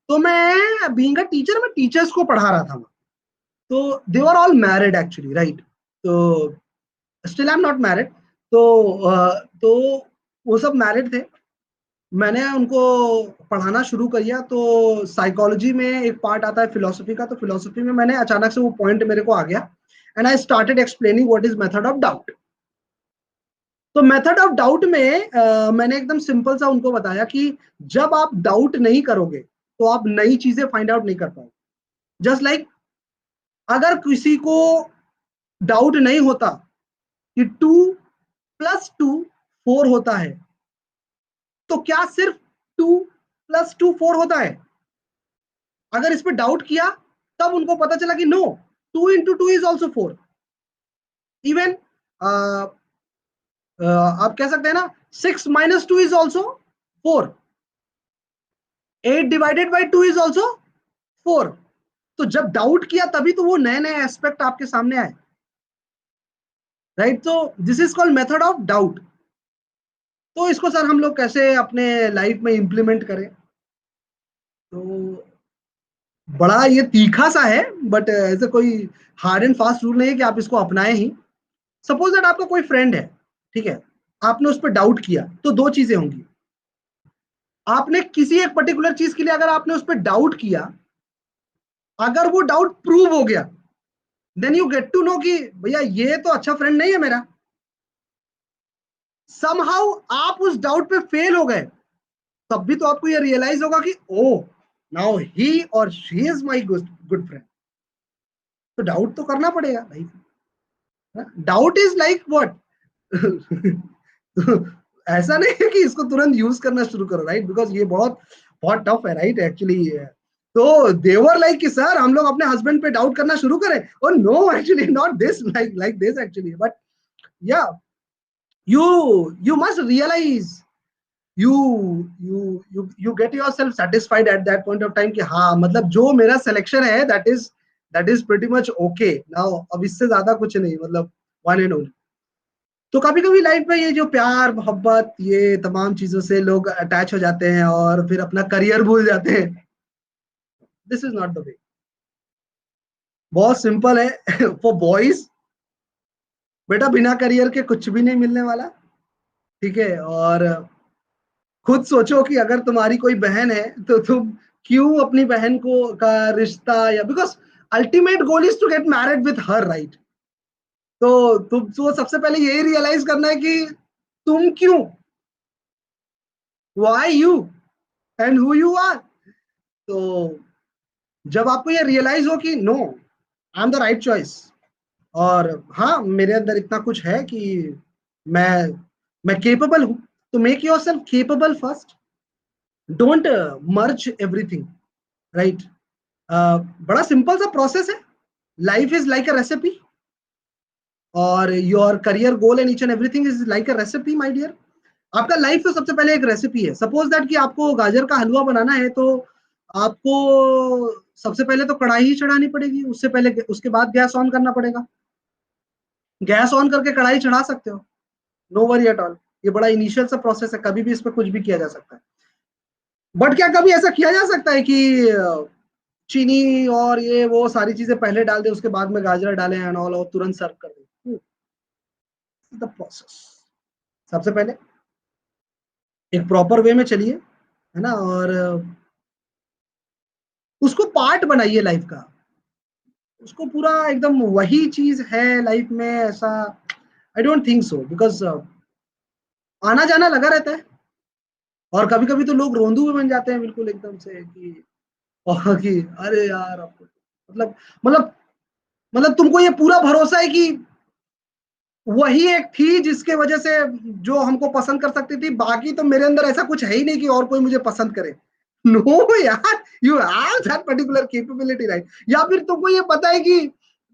तो मैं बीइंग अ टीचर, मैं टीचर्स को पढ़ा रहा था। तो they were all married actually, right. तो still I am not married. तो तो वो सब मैरिड थे। मैंने उनको पढ़ाना शुरू किया, तो साइकोलॉजी में एक पार्ट आता है फिलोसफी का, तो फिलोसफी में मैंने अचानक से वो पॉइंट मेरे को आ गया, and I started explaining what is method of doubt. तो मेथड ऑफ डाउट में मैंने एकदम सिंपल सा उनको बताया कि जब आप डाउट नहीं करोगे तो आप नई चीजें फाइंड आउट नहीं कर पाओगे। जस्ट लाइक अगर किसी को डाउट नहीं होता कि 2 + 2 4 होता है, तो क्या सिर्फ 2 + 2 4 होता है? अगर इस पर डाउट किया, तब उनको पता चला कि नो, 2 × 2 इज ऑल्सो 4। इवन आप कह सकते हैं ना, 6 - 2 इज ऑल्सो 4, 8 ÷ 2 इज ऑल्सो 4। तो जब डाउट किया तभी तो वो नए नए एस्पेक्ट आपके सामने आए, राइट? तो this is called method of doubt. तो इसको सर हम लोग कैसे अपने लाइफ में इंप्लीमेंट करें? तो बड़ा ये तीखा सा है, बट ऐसे कोई हार्ड एंड फास्ट रूल नहीं है कि आप इसको अपनाएं ही। सपोज दैट आपका कोई फ्रेंड है, ठीक है, आपने उस पर डाउट किया, तो दो चीजें होंगी। आपने किसी एक पर्टिकुलर चीज के लिए अगर आपने उस पर डाउट किया, अगर वो डाउट प्रूव हो गया, then you get to know कि भैया ये तो अच्छा फ्रेंड नहीं है मेरा। समहाउ आप उस डाउट पे फेल हो गए, तब भी तो आपको ये रियलाइज होगा कि ओ, नाउ ही और she is my good good friend. तो डाउट तो करना पड़ेगा भाई। डाउट इज लाइक व्हाट, ऐसा नहीं है कि इसको तुरंत यूज करना शुरू करो, राइट? बिकॉज ये बहुत बहुत टफ है, राइट, एक्चुअली। तो देवर लाइक कि सर हम लोग अपने हस्बैंड पे डाउट करना शुरू करें, और no, actually not this, like like this actually, but yeah you must realize, you you get yourself satisfied at that point of time कि हाँ, मतलब जो मेरा सिलेक्शन है that is pretty much okay now, अब इससे ज्यादा कुछ नहीं, मतलब one and only। तो कभी कभी लाइफ में ये जो प्यार मोहब्बत ये तमाम चीजों से लोग अटैच हो जाते हैं और फिर अपना करियर भूल जाते हैं। This is not the way. बहुत सिंपल है फॉर बॉयज, बेटा बिना करियर के कुछ भी नहीं मिलने वाला, ठीक है? और खुद सोचो कि अगर तुम्हारी कोई बहन है तो तुम क्यों अपनी बहन को का रिश्ता, या because ultimate goal is to get married with her, right? तो तुम तो सबसे पहले यही रियलाइज करना है कि तुम क्यों, why you, and who you are. तो जब आपको ये रियलाइज हो कि no, I am the right choice, और हाँ मेरे अंदर इतना कुछ है कि मैं मैं केपेबल हूं, तो make yourself capable first. Don't merge everything, right? बड़ा सिंपल सा प्रोसेस है। Life is like a recipe, और your career goal and each and everything is like a recipe, my dear. आपका लाइफ तो सबसे पहले एक रेसिपी है। सपोज दैट कि आपको गाजर का हलवा बनाना है, तो आपको सबसे पहले तो कढ़ाई ही चढ़ानी पड़ेगी, उससे पहले उसके बाद गैस ऑन करना पड़ेगा। गैस ऑन करके कढ़ाई चढ़ा सकते हो, नो वरी एट ऑल। ये बड़ा इनिशियल सा प्रोसेस है, कभी भी इस पर कुछ भी किया जा सकता है। बट क्या कभी ऐसा किया जा सकता है कि चीनी और ये वो सारी चीजें पहले डाल दे, उसके बाद में गाजर डालें एंड ऑल, और तुरंत सर्व कर दें? The process. सबसे पहले एक प्रॉपर वे में चलिए, है ना, और उसको पार्ट बनाइए लाइफ का। उसको पूरा एकदम वही चीज है लाइफ में, ऐसा I don't think so, because आना जाना लगा रहता है। और कभी कभी तो लोग रोंदू भी बन जाते हैं बिल्कुल एकदम से कि, और कि अरे यार आपको मतलब मतलब मतलब तुमको ये पूरा भरोसा है कि वही एक थी जिसके वजह से जो हमको पसंद कर सकती थी, बाकी तो मेरे अंदर ऐसा कुछ है ही नहीं कि और कोई मुझे पसंद करे। नो यार, you have that particular capability, right? या फिर तुमको ये पता है कि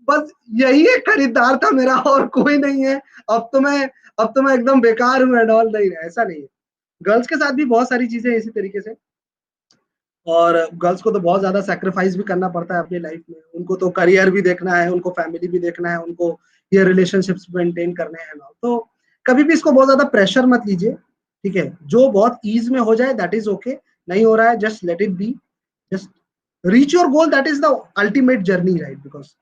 बस यही एक खरीदार था मेरा और कोई नहीं है, अब तो मैं अब तो मैं एकदम बेकार हूँ एंड ऑल। नहीं, ऐसा नहीं है। गर्ल्स के साथ भी बहुत सारी चीजें इसी तरीके से, और गर्ल्स को तो बहुत ज्यादा सेक्रीफाइस भी करना पड़ता है अपनी लाइफ में। उनको तो करियर भी देखना है, उनको फैमिली भी देखना है, उनको ये रिलेशनशिप्स मेंटेन करने हैं ना। तो कभी भी इसको बहुत ज्यादा प्रेशर मत लीजिए, ठीक है? जो बहुत ईज में हो जाए दैट इज ओके, नहीं हो रहा है just let it be, just reach your goal, that is the ultimate journey, right? Because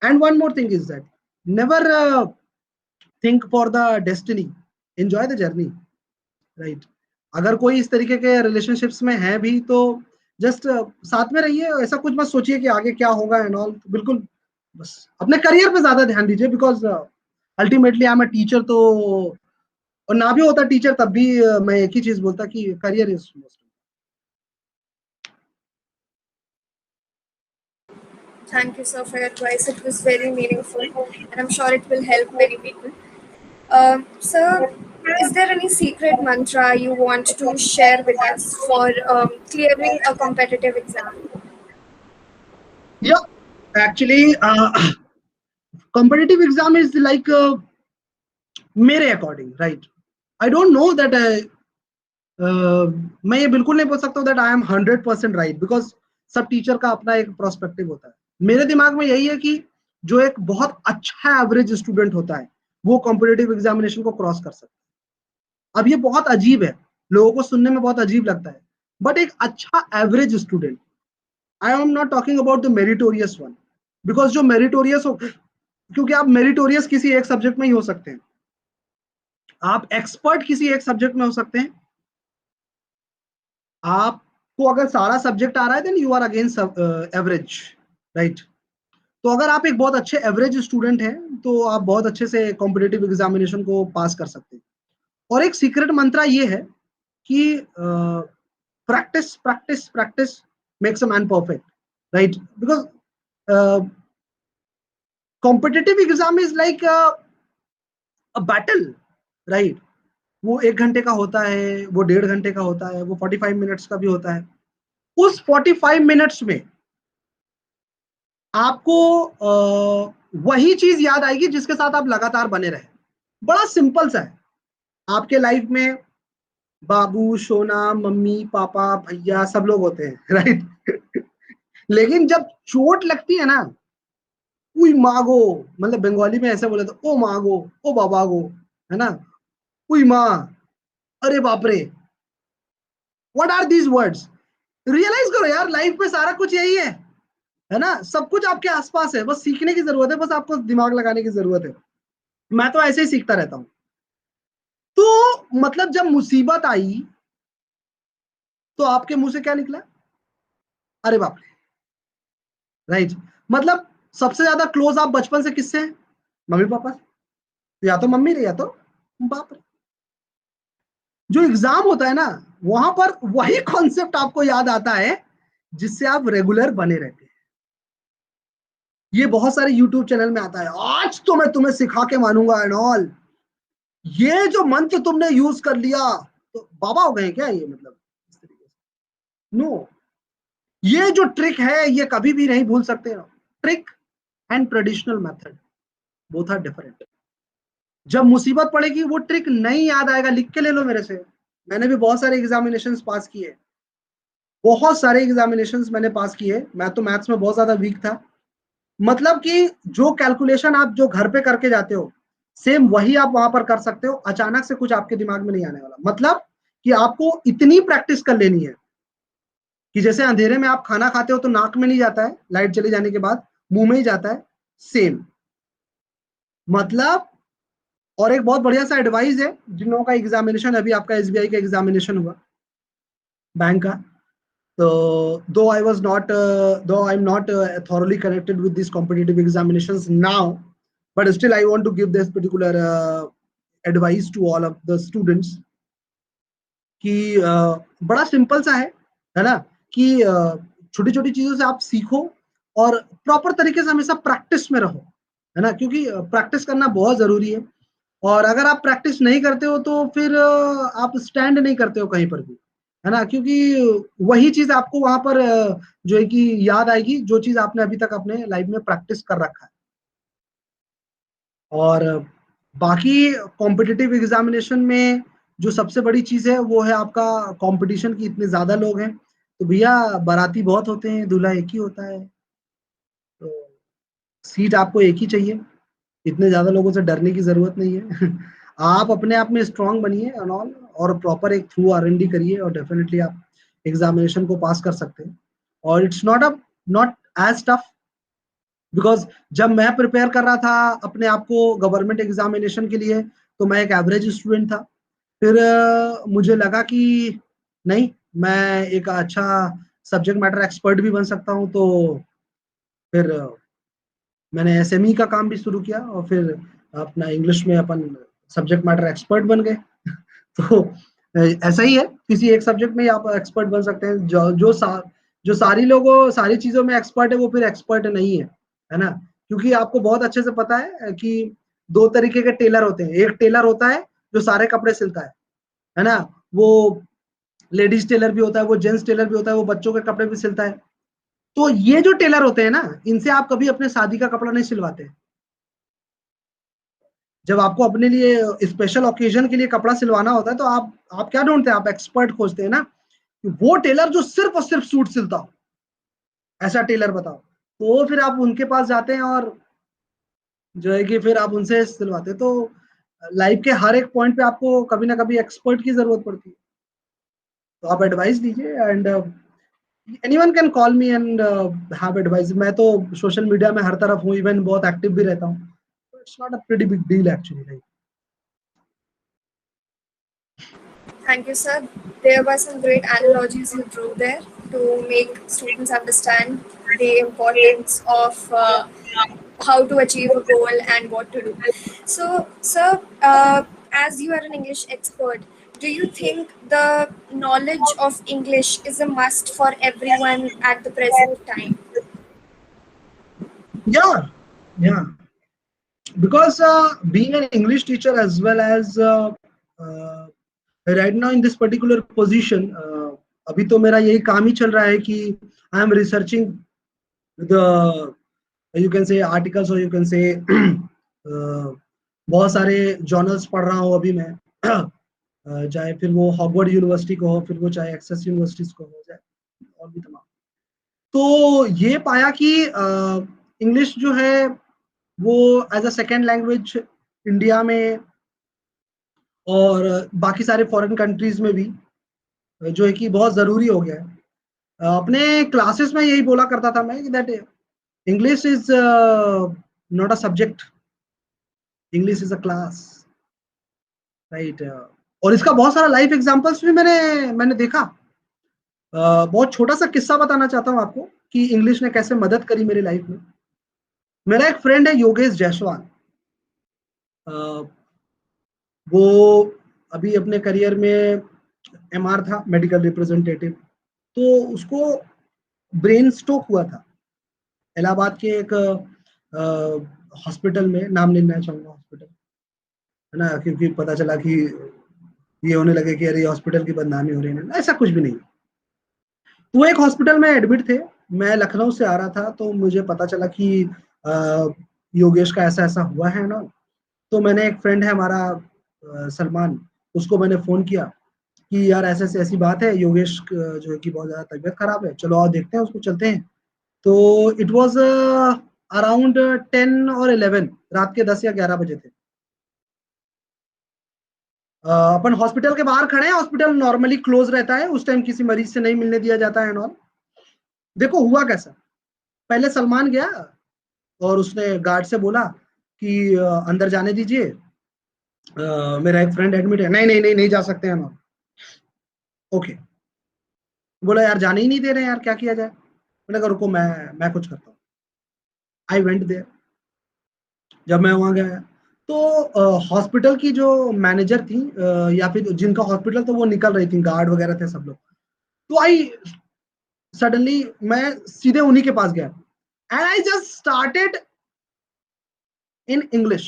and one more thing is that never think for the destiny, enjoy the journey, right? अगर कोई इस तरीके के relationships में है भी तो just साथ में रहिए, ऐसा कुछ मत सोचिए कि आगे क्या होगा एंड ऑल। बिल्कुल बस अपने करियर पे ज्यादा ध्यान दीजिए, because ultimately I am a teacher. तो और ना भी होता टीचर तब भी मैं एक ही चीज बोलता कि career is most. Thank you, sir, for your advice. It was very meaningful, and I'm sure it will help many people. Sir, is there any secret mantra you want to share with us for clearing a competitive exam? Yeah, actually, competitive exam is like मेरे according right. I don't know that मैं ये बिल्कुल नहीं बोल सकता that I am 100% right, because सब teacher का अपना एक प्रोस्पेक्टिव होता है। मेरे दिमाग में यही है कि जो एक बहुत अच्छा एवरेज स्टूडेंट होता है वो कॉम्पिटेटिव एग्जामिनेशन को क्रॉस कर सकता है। अब ये बहुत अजीब है, लोगों को सुनने में बहुत अजीब लगता है, बट एक अच्छा average student, I am not talking about the meritorious one, because जो मेरिटोरियस हो, क्योंकि आप मेरिटोरियस किसी एक सब्जेक्ट में ही हो सकते हैं, आप एक्सपर्ट किसी एक सब्जेक्ट में हो सकते हैं। आपको अगर सारा सब्जेक्ट आ रहा है then you are against average, right. तो अगर आप एक बहुत अच्छे एवरेज स्टूडेंट हैं तो आप बहुत अच्छे से कॉम्पिटेटिव एग्जामिनेशन को पास कर सकते हैं। और एक सीक्रेट मंत्रा ये है कि practice practice practice makes a man perfect, right. Because competitive exam is like a battle, right. वो 1 घंटे का होता है, वो 1.5 घंटे का होता है, वो 45 मिनट्स का भी होता है। उस 45 मिनट्स में आपको वही चीज याद आएगी जिसके साथ आप लगातार बने रहे। बड़ा सिंपल सा है। आपके लाइफ में बाबू, सोना, मम्मी, पापा, भैया सब लोग होते हैं, राइट। लेकिन जब चोट लगती है ना, उई मागो, मतलब बंगाली में ऐसे बोले तो ओ मागो, ओ बाबा गो, है ना, उई माँ, अरे बाप रे, what are these words. Realize करो यार, लाइफ में सारा कुछ यही है ना, सब कुछ आपके आसपास है, बस सीखने की जरूरत है, बस आपको दिमाग लगाने की जरूरत है। मैं तो ऐसे ही सीखता रहता हूँ। तो मतलब जब मुसीबत आई तो आपके मुंह से क्या निकला? अरे बाप रे, राइट। मतलब सबसे ज्यादा क्लोज आप बचपन से किससे हैं? मम्मी पापा से। या तो मम्मी रे या तो बाप रे। जो एग्जाम होता है ना, वहां पर वही कॉन्सेप्ट आपको याद आता है जिससे आप रेगुलर बने रहते हैं। ये बहुत सारे यूट्यूब चैनल में आता है, आज तो मैं तुम्हें सिखा के मानूंगा एंड ऑल, ये जो मंत्र तुमने यूज कर लिया तो बाबा हो गए क्या ये, मतलब इस तरीके से। नो, ये जो ट्रिक है ये कभी भी नहीं भूल सकते। Trick and traditional method both are different. जब मुसीबत पड़ेगी वो ट्रिक नहीं याद आएगा, लिख के ले लो मेरे से। मैंने भी बहुत सारे एग्जामिनेशंस पास किए, बहुत सारे एग्जामिनेशंस मैंने पास किए। मैं तो मैथ्स में बहुत ज्यादा वीक था। मतलब कि जो कैलकुलेशन आप जो घर पे करके जाते हो सेम वही आप वहां पर कर सकते हो, अचानक से कुछ आपके दिमाग में नहीं आने वाला। मतलब कि आपको इतनी प्रैक्टिस कर लेनी है कि जैसे अंधेरे में आप खाना खाते हो तो नाक में नहीं जाता है, लाइट चले जाने के बाद मुंह में ही जाता है, सेम मतलब। और एक बहुत बढ़िया सा एडवाइस है जिन लोगों का एग्जामिनेशन, अभी आपका एसबीआई का एग्जामिनेशन हुआ बैंक का, तो दो आई वाज नॉट दो आई am not thoroughly connected with these competitive examinations now, but still I want to give this particular advice to all of the students कि बड़ा सिंपल सा है ना, कि छोटी छोटी चीजों से आप सीखो और प्रॉपर तरीके से हमेशा प्रैक्टिस में रहो, है ना, क्योंकि प्रैक्टिस करना बहुत जरूरी है। और अगर आप प्रैक्टिस नहीं करते हो तो फिर आप स्टैंड नहीं करते हो कहीं पर भी, है ना, क्योंकि वही चीज आपको वहां पर जो है कि याद आएगी, जो चीज आपने अभी तक अपने लाइफ में प्रैक्टिस कर रखा है। और बाकी कॉम्पिटिटिव एग्जामिनेशन में जो सबसे बड़ी चीज है वो है आपका कंपटीशन, की इतने ज्यादा लोग हैं तो भैया बाराती बहुत होते हैं, दूल्हा एक ही होता है। तो सीट आपको एक ही चाहिए, इतने ज्यादा लोगों से डरने की जरूरत नहीं है। आप अपने आप में स्ट्रांग बनिए एंड ऑल, और प्रॉपर एक थ्रू R&D करिए और डेफिनेटली आप एग्जामिनेशन को पास कर सकते हैं। और it's not as tough, because जब मैं प्रिपेयर कर रहा था अपने आप को गवर्नमेंट एग्जामिनेशन के लिए तो मैं एक एवरेज स्टूडेंट था। फिर मुझे लगा कि नहीं, मैं एक अच्छा सब्जेक्ट मैटर एक्सपर्ट भी बन सकता हूँ। तो फिर मैंने एसएमई का काम भी शुरू किया, और फिर अपना इंग्लिश में अपन सब्जेक्ट मैटर एक्सपर्ट बन गए। तो ऐसा ही है, किसी एक सब्जेक्ट में ही आप एक्सपर्ट बन सकते हैं। जो सारी लोगों सारी चीजों में एक्सपर्ट है, वो फिर एक्सपर्ट नहीं है ना। क्योंकि आपको बहुत अच्छे से पता है कि दो तरीके के टेलर होते हैं। एक टेलर होता है जो सारे कपड़े सिलता है ना। वो लेडीज टेलर भी होता है, वो जेंट्स टेलर भी होता है, वो बच्चों के कपड़े भी सिलता है। तो ये जो टेलर होते हैं ना, इनसे आप कभी अपने शादी का कपड़ा नहीं सिलवाते। जब आपको अपने लिए स्पेशल ओकेजन के लिए कपड़ा सिलवाना होता है, तो आप क्या ढूंढते हैं? आप एक्सपर्ट खोजते हैं ना, कि वो टेलर जो सिर्फ और सिर्फ सूट सिलता हो, ऐसा टेलर बताओ। तो फिर आप उनके पास जाते हैं, और जो है कि फिर आप उनसे सिलवाते हैं। तो लाइफ के हर एक पॉइंट पे आपको कभी ना कभी एक्सपर्ट की जरूरत पड़ती है। तो आप एडवाइस दीजिए, and anyone can call me and have advice. मैं तो सोशल मीडिया में हर तरफ हूँ, इवन बहुत एक्टिव भी रहता हूँ। It's not a pretty big deal actually. Thank you, sir. There were some great analogies you drew there to make students understand the importance of how to achieve a goal and what to do. So, sir, as you are an English expert, do you think the knowledge of English is a must for everyone at the present time? Yeah, yeah. Because being an English teacher, as well as uh, right now in this particular position, अभी तो मेरा यही काम ही चल रहा है कि I am researching the, you can से आर्टिकल्स, और यू कैन से बहुत सारे जर्नल्स पढ़ रहा हूँ अभी मैं। चाहे फिर वो हॉवर्ड यूनिवर्सिटी को हो, फिर वो चाहे एक्सेस यूनिवर्सिटीज को हो जाए, और भी तमाम। तो ये पाया कि इंग्लिश जो है वो as a second language India में और बाकी सारे फॉरेन कंट्रीज में भी जो है कि बहुत ज़रूरी हो गया है। अपने क्लासेस में यही बोला करता था मैं, कि that English is not a subject, English is a class, right. और इसका बहुत सारा लाइफ एग्जांपल्स भी मैंने देखा। बहुत छोटा सा किस्सा बताना चाहता हूँ आपको, कि इंग्लिश ने कैसे मदद करी मेरी लाइफ में। मेरा एक फ्रेंड है योगेश जायसवाल। अ, वो अभी अपने करियर में एमआर था, मेडिकल रिप्रेजेंटेटिव। तो उसको ब्रेन स्ट्रोक हुआ था इलाहाबाद के एक हॉस्पिटल में। नाम नहीं लेना चाहूंगा हॉस्पिटल, है ना, क्योंकि पता चला कि ये होने लगे कि अरे हॉस्पिटल की बदनामी हो रही है। ऐसा कुछ भी नहीं। तो वो एक हॉस्पिटल में एडमिट थे। मैं लखनऊ से आ रहा था, तो मुझे पता चला कि अ, योगेश का ऐसा ऐसा हुआ है ना। तो मैंने, एक फ्रेंड है हमारा सलमान, उसको मैंने फोन किया कि यार ऐसे ऐसी ऐसी बात है, योगेश जो है कि बहुत ज्यादा तबीयत खराब है, चलो आओ देखते हैं उसको, चलते हैं। तो इट वाज अराउंड 10 और 11, रात के 10 या 11 बजे थे। अपन हॉस्पिटल के बाहर खड़े हैं, हॉस्पिटल नॉर्मली क्लोज रहता है उस टाइम, किसी मरीज से नहीं मिलने दिया जाता है नॉर्म। देखो हुआ कैसा। पहले सलमान गया, और उसने गार्ड से बोला कि अंदर जाने दीजिए, मेरा एक फ्रेंड एडमिट है। नहीं नहीं नहीं, नहीं जा सकते हैं नॉर्म। ओके। बोला यार जाने ही नहीं दे रहे हैं यार, क्या किया जाए। मैंने कहा रुको, मैं कुछ करता हूँ। I went there. जब मैं वहां गया, तो हॉस्पिटल की जो मैनेजर थी, या फिर जिनका हॉस्पिटल, तो वो निकल रही थी, गार्ड वगैरह थे सब लोग। तो आई सडनली, मैं सीधे उन्हीं के पास गया, and I just started in English,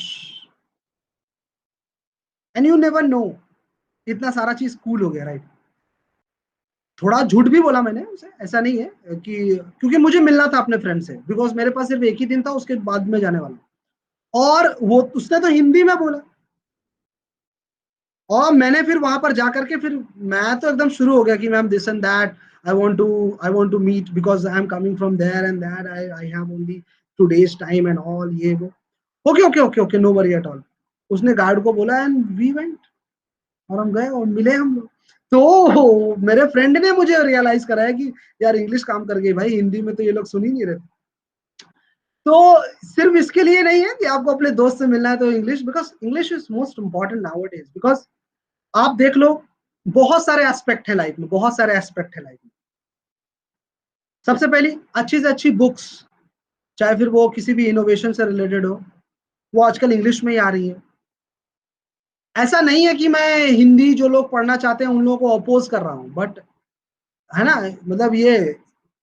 and you never know, इतना सारा चीज कूल हो गया, राइट। थोड़ा झूठ भी बोला मैंने उसे, ऐसा नहीं है कि, क्योंकि मुझे मिलना था अपने फ्रेंड से, बिकॉज मेरे पास सिर्फ एक ही दिन था, उसके बाद में जाने वाला। और वो उसने तो हिंदी में बोला, और मैंने फिर वहां पर जाकर के, फिर मैं तो एकदम शुरू हो गया कि ma'am this and that, I want to meet because I am coming from there and that, I have only 2 days time and all, ये वो। Okay okay okay okay, no worry at all. उसने guard को बोला, and we went, और हम गए और मिले हम लोग। तो मेरे फ्रेंड ने मुझे रियलाइज कराया कि यार इंग्लिश काम कर गई भाई, हिंदी में तो ये लोग सुन ही नहीं रहे। तो सिर्फ इसके लिए नहीं है कि आपको अपने दोस्त से मिलना है तो English, because English is most important now it is, because आप देख लो, बहुत सारे एस्पेक्ट है लाइफ में, बहुत सारे एस्पेक्ट है लाइफ में। सबसे पहली अच्छी से अच्छी बुक्स, चाहे फिर वो किसी भी इनोवेशन से रिलेटेड हो, वो आजकल इंग्लिश में ही आ रही है। ऐसा नहीं है कि मैं हिंदी जो लोग पढ़ना चाहते हैं उन लोगों को अपोज कर रहा हूँ, बट है ना, मतलब ये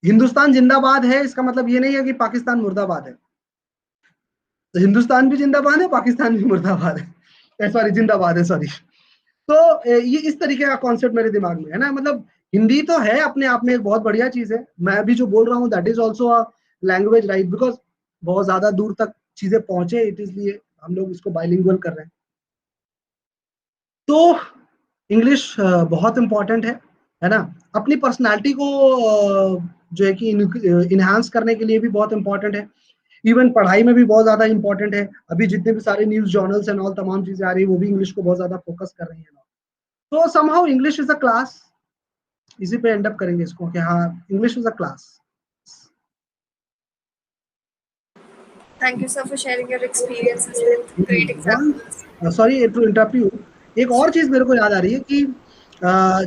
हिंदुस्तान जिंदाबाद है, इसका मतलब ये नहीं है कि पाकिस्तान मुर्दाबाद है। तो हिंदुस्तान भी जिंदाबाद है, पाकिस्तान भी मुर्दाबाद है, सॉरी जिंदाबाद है, सॉरी। तो ये इस तरीके का कॉन्सेप्ट मेरे दिमाग में है ना, मतलब हिंदी तो है अपने आप में एक बहुत बढ़िया चीज है, मैं अभी जो बोल रहा हूँ that is also a language, right, because बहुत ज्यादा दूर तक चीजें पहुंचे, इट इसलिए हम लोग इसको बाइलिंगुअल कर रहे हैं। तो इंग्लिश बहुत इंपॉर्टेंट है ना, अपनी पर्सनालिटी को जो है कि इनहांस करने के लिए भी बहुत इंपॉर्टेंट है, इवन पढ़ाई में भी बहुत ज्यादा इंपॉर्टेंट है। अभी जितने भी सारे न्यूज जर्नल्स एंड ऑल तमाम चीजें आ रही है वो भी इंग्लिश को बहुत ज्यादा फोकस कर रही है। तो somehow English is a class, इसी पे एंड अप करेंगे इसको कि हाँ, English is a class. Thank you, sir, for sharing your experiences with great examples. One, sorry to interrupt you, एक और चीज मेरे को याद आ रही है कि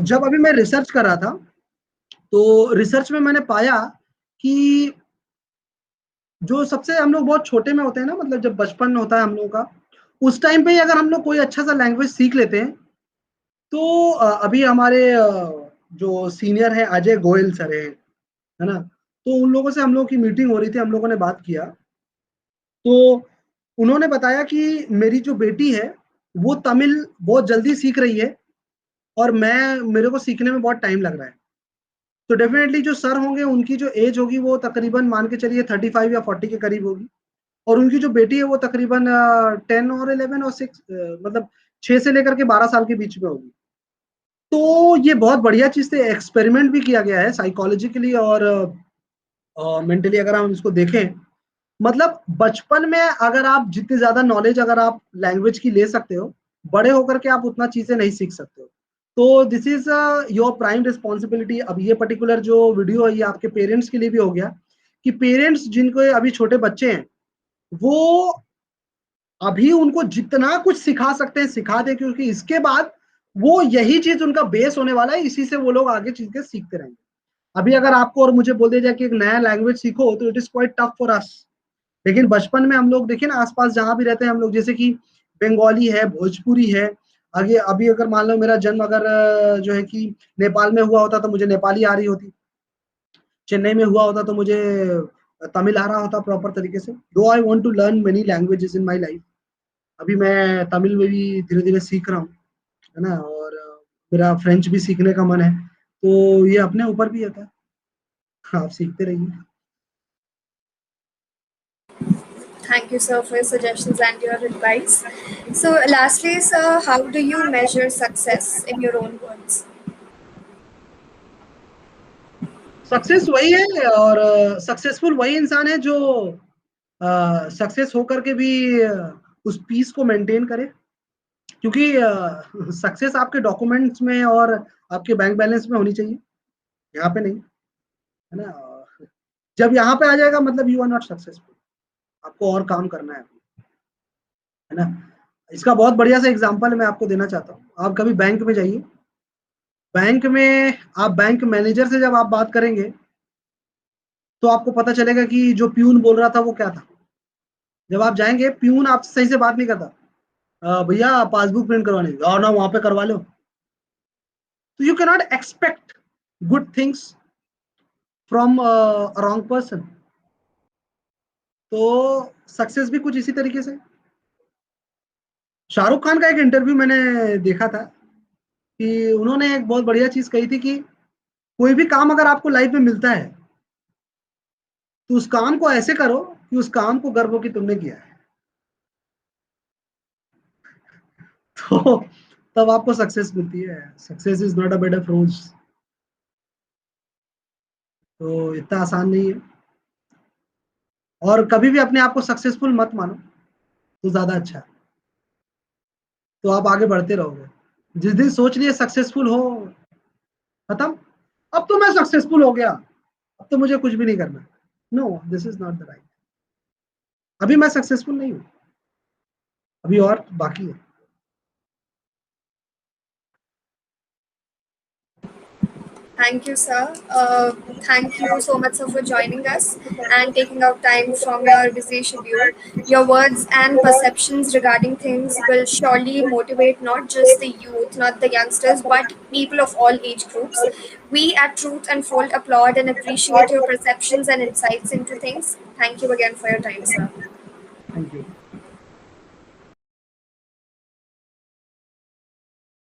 जब अभी मैं रिसर्च कर रहा था, तो रिसर्च में मैंने पाया कि जो सबसे हम लोग बहुत छोटे में होते हैं ना, मतलब जब बचपन होता है हम लोगों का, उस टाइम पे ही अगर हम लोग कोई अच्छा सा लैंग्वेज सीख लेते हैं, तो अभी हमारे जो सीनियर है अजय गोयल सर है ना, तो उन लोगों से हम लोग की मीटिंग हो रही थी, हम लोगों ने बात किया, तो उन्होंने बताया कि मेरी जो बेटी है वो तमिल बहुत जल्दी सीख रही है, और मेरे को सीखने में बहुत टाइम लग रहा है। तो डेफिनेटली जो सर होंगे उनकी जो एज होगी वो तकरीबन मान के चलिए 35 या 40 के करीब होगी, और उनकी जो बेटी है वो तकरीबन 10 और 11 और 6, मतलब 6 से लेकर के 12 साल के बीच में होगी। तो ये बहुत बढ़िया चीज से एक्सपेरिमेंट भी किया गया है साइकोलॉजिकली और मेंटली, अगर हम इसको देखें, मतलब बचपन में अगर आप जितनी ज्यादा नॉलेज अगर आप लैंग्वेज की ले सकते हो, बड़े होकर के आप उतना चीजें नहीं सीख सकते हो। तो this is your prime responsibility. अब ये पर्टिकुलर जो वीडियो है ये आपके पेरेंट्स के लिए भी हो गया, कि पेरेंट्स जिनको अभी छोटे बच्चे हैं वो अभी उनको जितना कुछ सिखा सकते हैं सिखा दे, क्योंकि इसके बाद वो यही चीज उनका बेस होने वाला है, इसी से वो लोग आगे चीजें सीखते रहेंगे। अभी अगर आपको और मुझे बोल दिया जाए कि एक नया लैंग्वेज सीखो, तो it is quite tough for us. लेकिन बचपन में हम लोग देखिए ना, आसपास जहां भी रहते हैं हम लोग, जैसे कि बंगाली है, भोजपुरी है, आगे अभी अगर मान लो मेरा जन्म अगर जो है कि नेपाल में हुआ होता तो मुझे नेपाली आ रही होती, चेन्नई में हुआ होता तो मुझे तमिल आ रहा होता प्रॉपर तरीके से। दो I want to learn many languages in my life, अभी मैं तमिल में भी धीरे धीरे सीख रहा हूँ, है ना, और मेरा फ्रेंच भी सीखने का मन है, तो ये अपने ऊपर भी होता है, आप सीखते रहिए। Thank you, sir, for your suggestions and your advice. So, lastly, sir, how do you measure success in your own words? Success वही है, और सक्सेसफुल वही इंसान है जो सक्सेस होकर के भी उस पीस को मेंटेन करे, क्योंकि सक्सेस आपके डॉक्यूमेंट्स में और आपके बैंक बैलेंस में होनी चाहिए, यहाँ पे नहीं, है ना। जब यहाँ पे आ जाएगा मतलब यू आर नॉट सक्सेसफुल, आपको और काम करना है ना। इसका बहुत बढ़िया सा एग्जांपल मैं आपको देना चाहता हूँ, आप कभी बैंक में जाइए, बैंक में आप बैंक मैनेजर से जब आप बात करेंगे, तो आपको पता चलेगा कि जो प्यून बोल रहा था वो क्या था। जब आप जाएंगे प्यून आपसे सही से बात नहीं करता, भैया पासबुक प्रिंट करवानी, जाओ ना वहां पे करवा लो। तो you cannot expect good things from wrong person. तो सक्सेस भी कुछ इसी तरीके से। शाहरुख खान का एक इंटरव्यू मैंने देखा था, कि उन्होंने एक बहुत बढ़िया चीज कही थी कि कोई भी काम अगर आपको लाइफ में मिलता है, तो उस काम को ऐसे करो कि उस काम को गर्व हो कि तुमने किया है। तो तब आपको सक्सेस मिलती है। Success is not a bed of रोज, तो इतना आसान नहीं है। और कभी भी अपने आप को सक्सेसफुल मत मानो, तो ज्यादा अच्छा है, तो आप आगे बढ़ते रहोगे। जिस दिन सोच लिए सक्सेसफुल हो, खत्म, अब तो मैं सक्सेसफुल हो गया, अब तो मुझे कुछ भी नहीं करना, no, this is not the right. अभी मैं सक्सेसफुल नहीं हूँ, अभी और बाकी है। Thank you, sir. Thank you so much, sir, for joining us and taking out time from your busy schedule. Your words and perceptions regarding things will surely motivate not just the youth, not the youngsters, but people of all age groups. We at Truth Unfold applaud and appreciate your perceptions and insights into things. Thank you again for your time, sir. Thank you.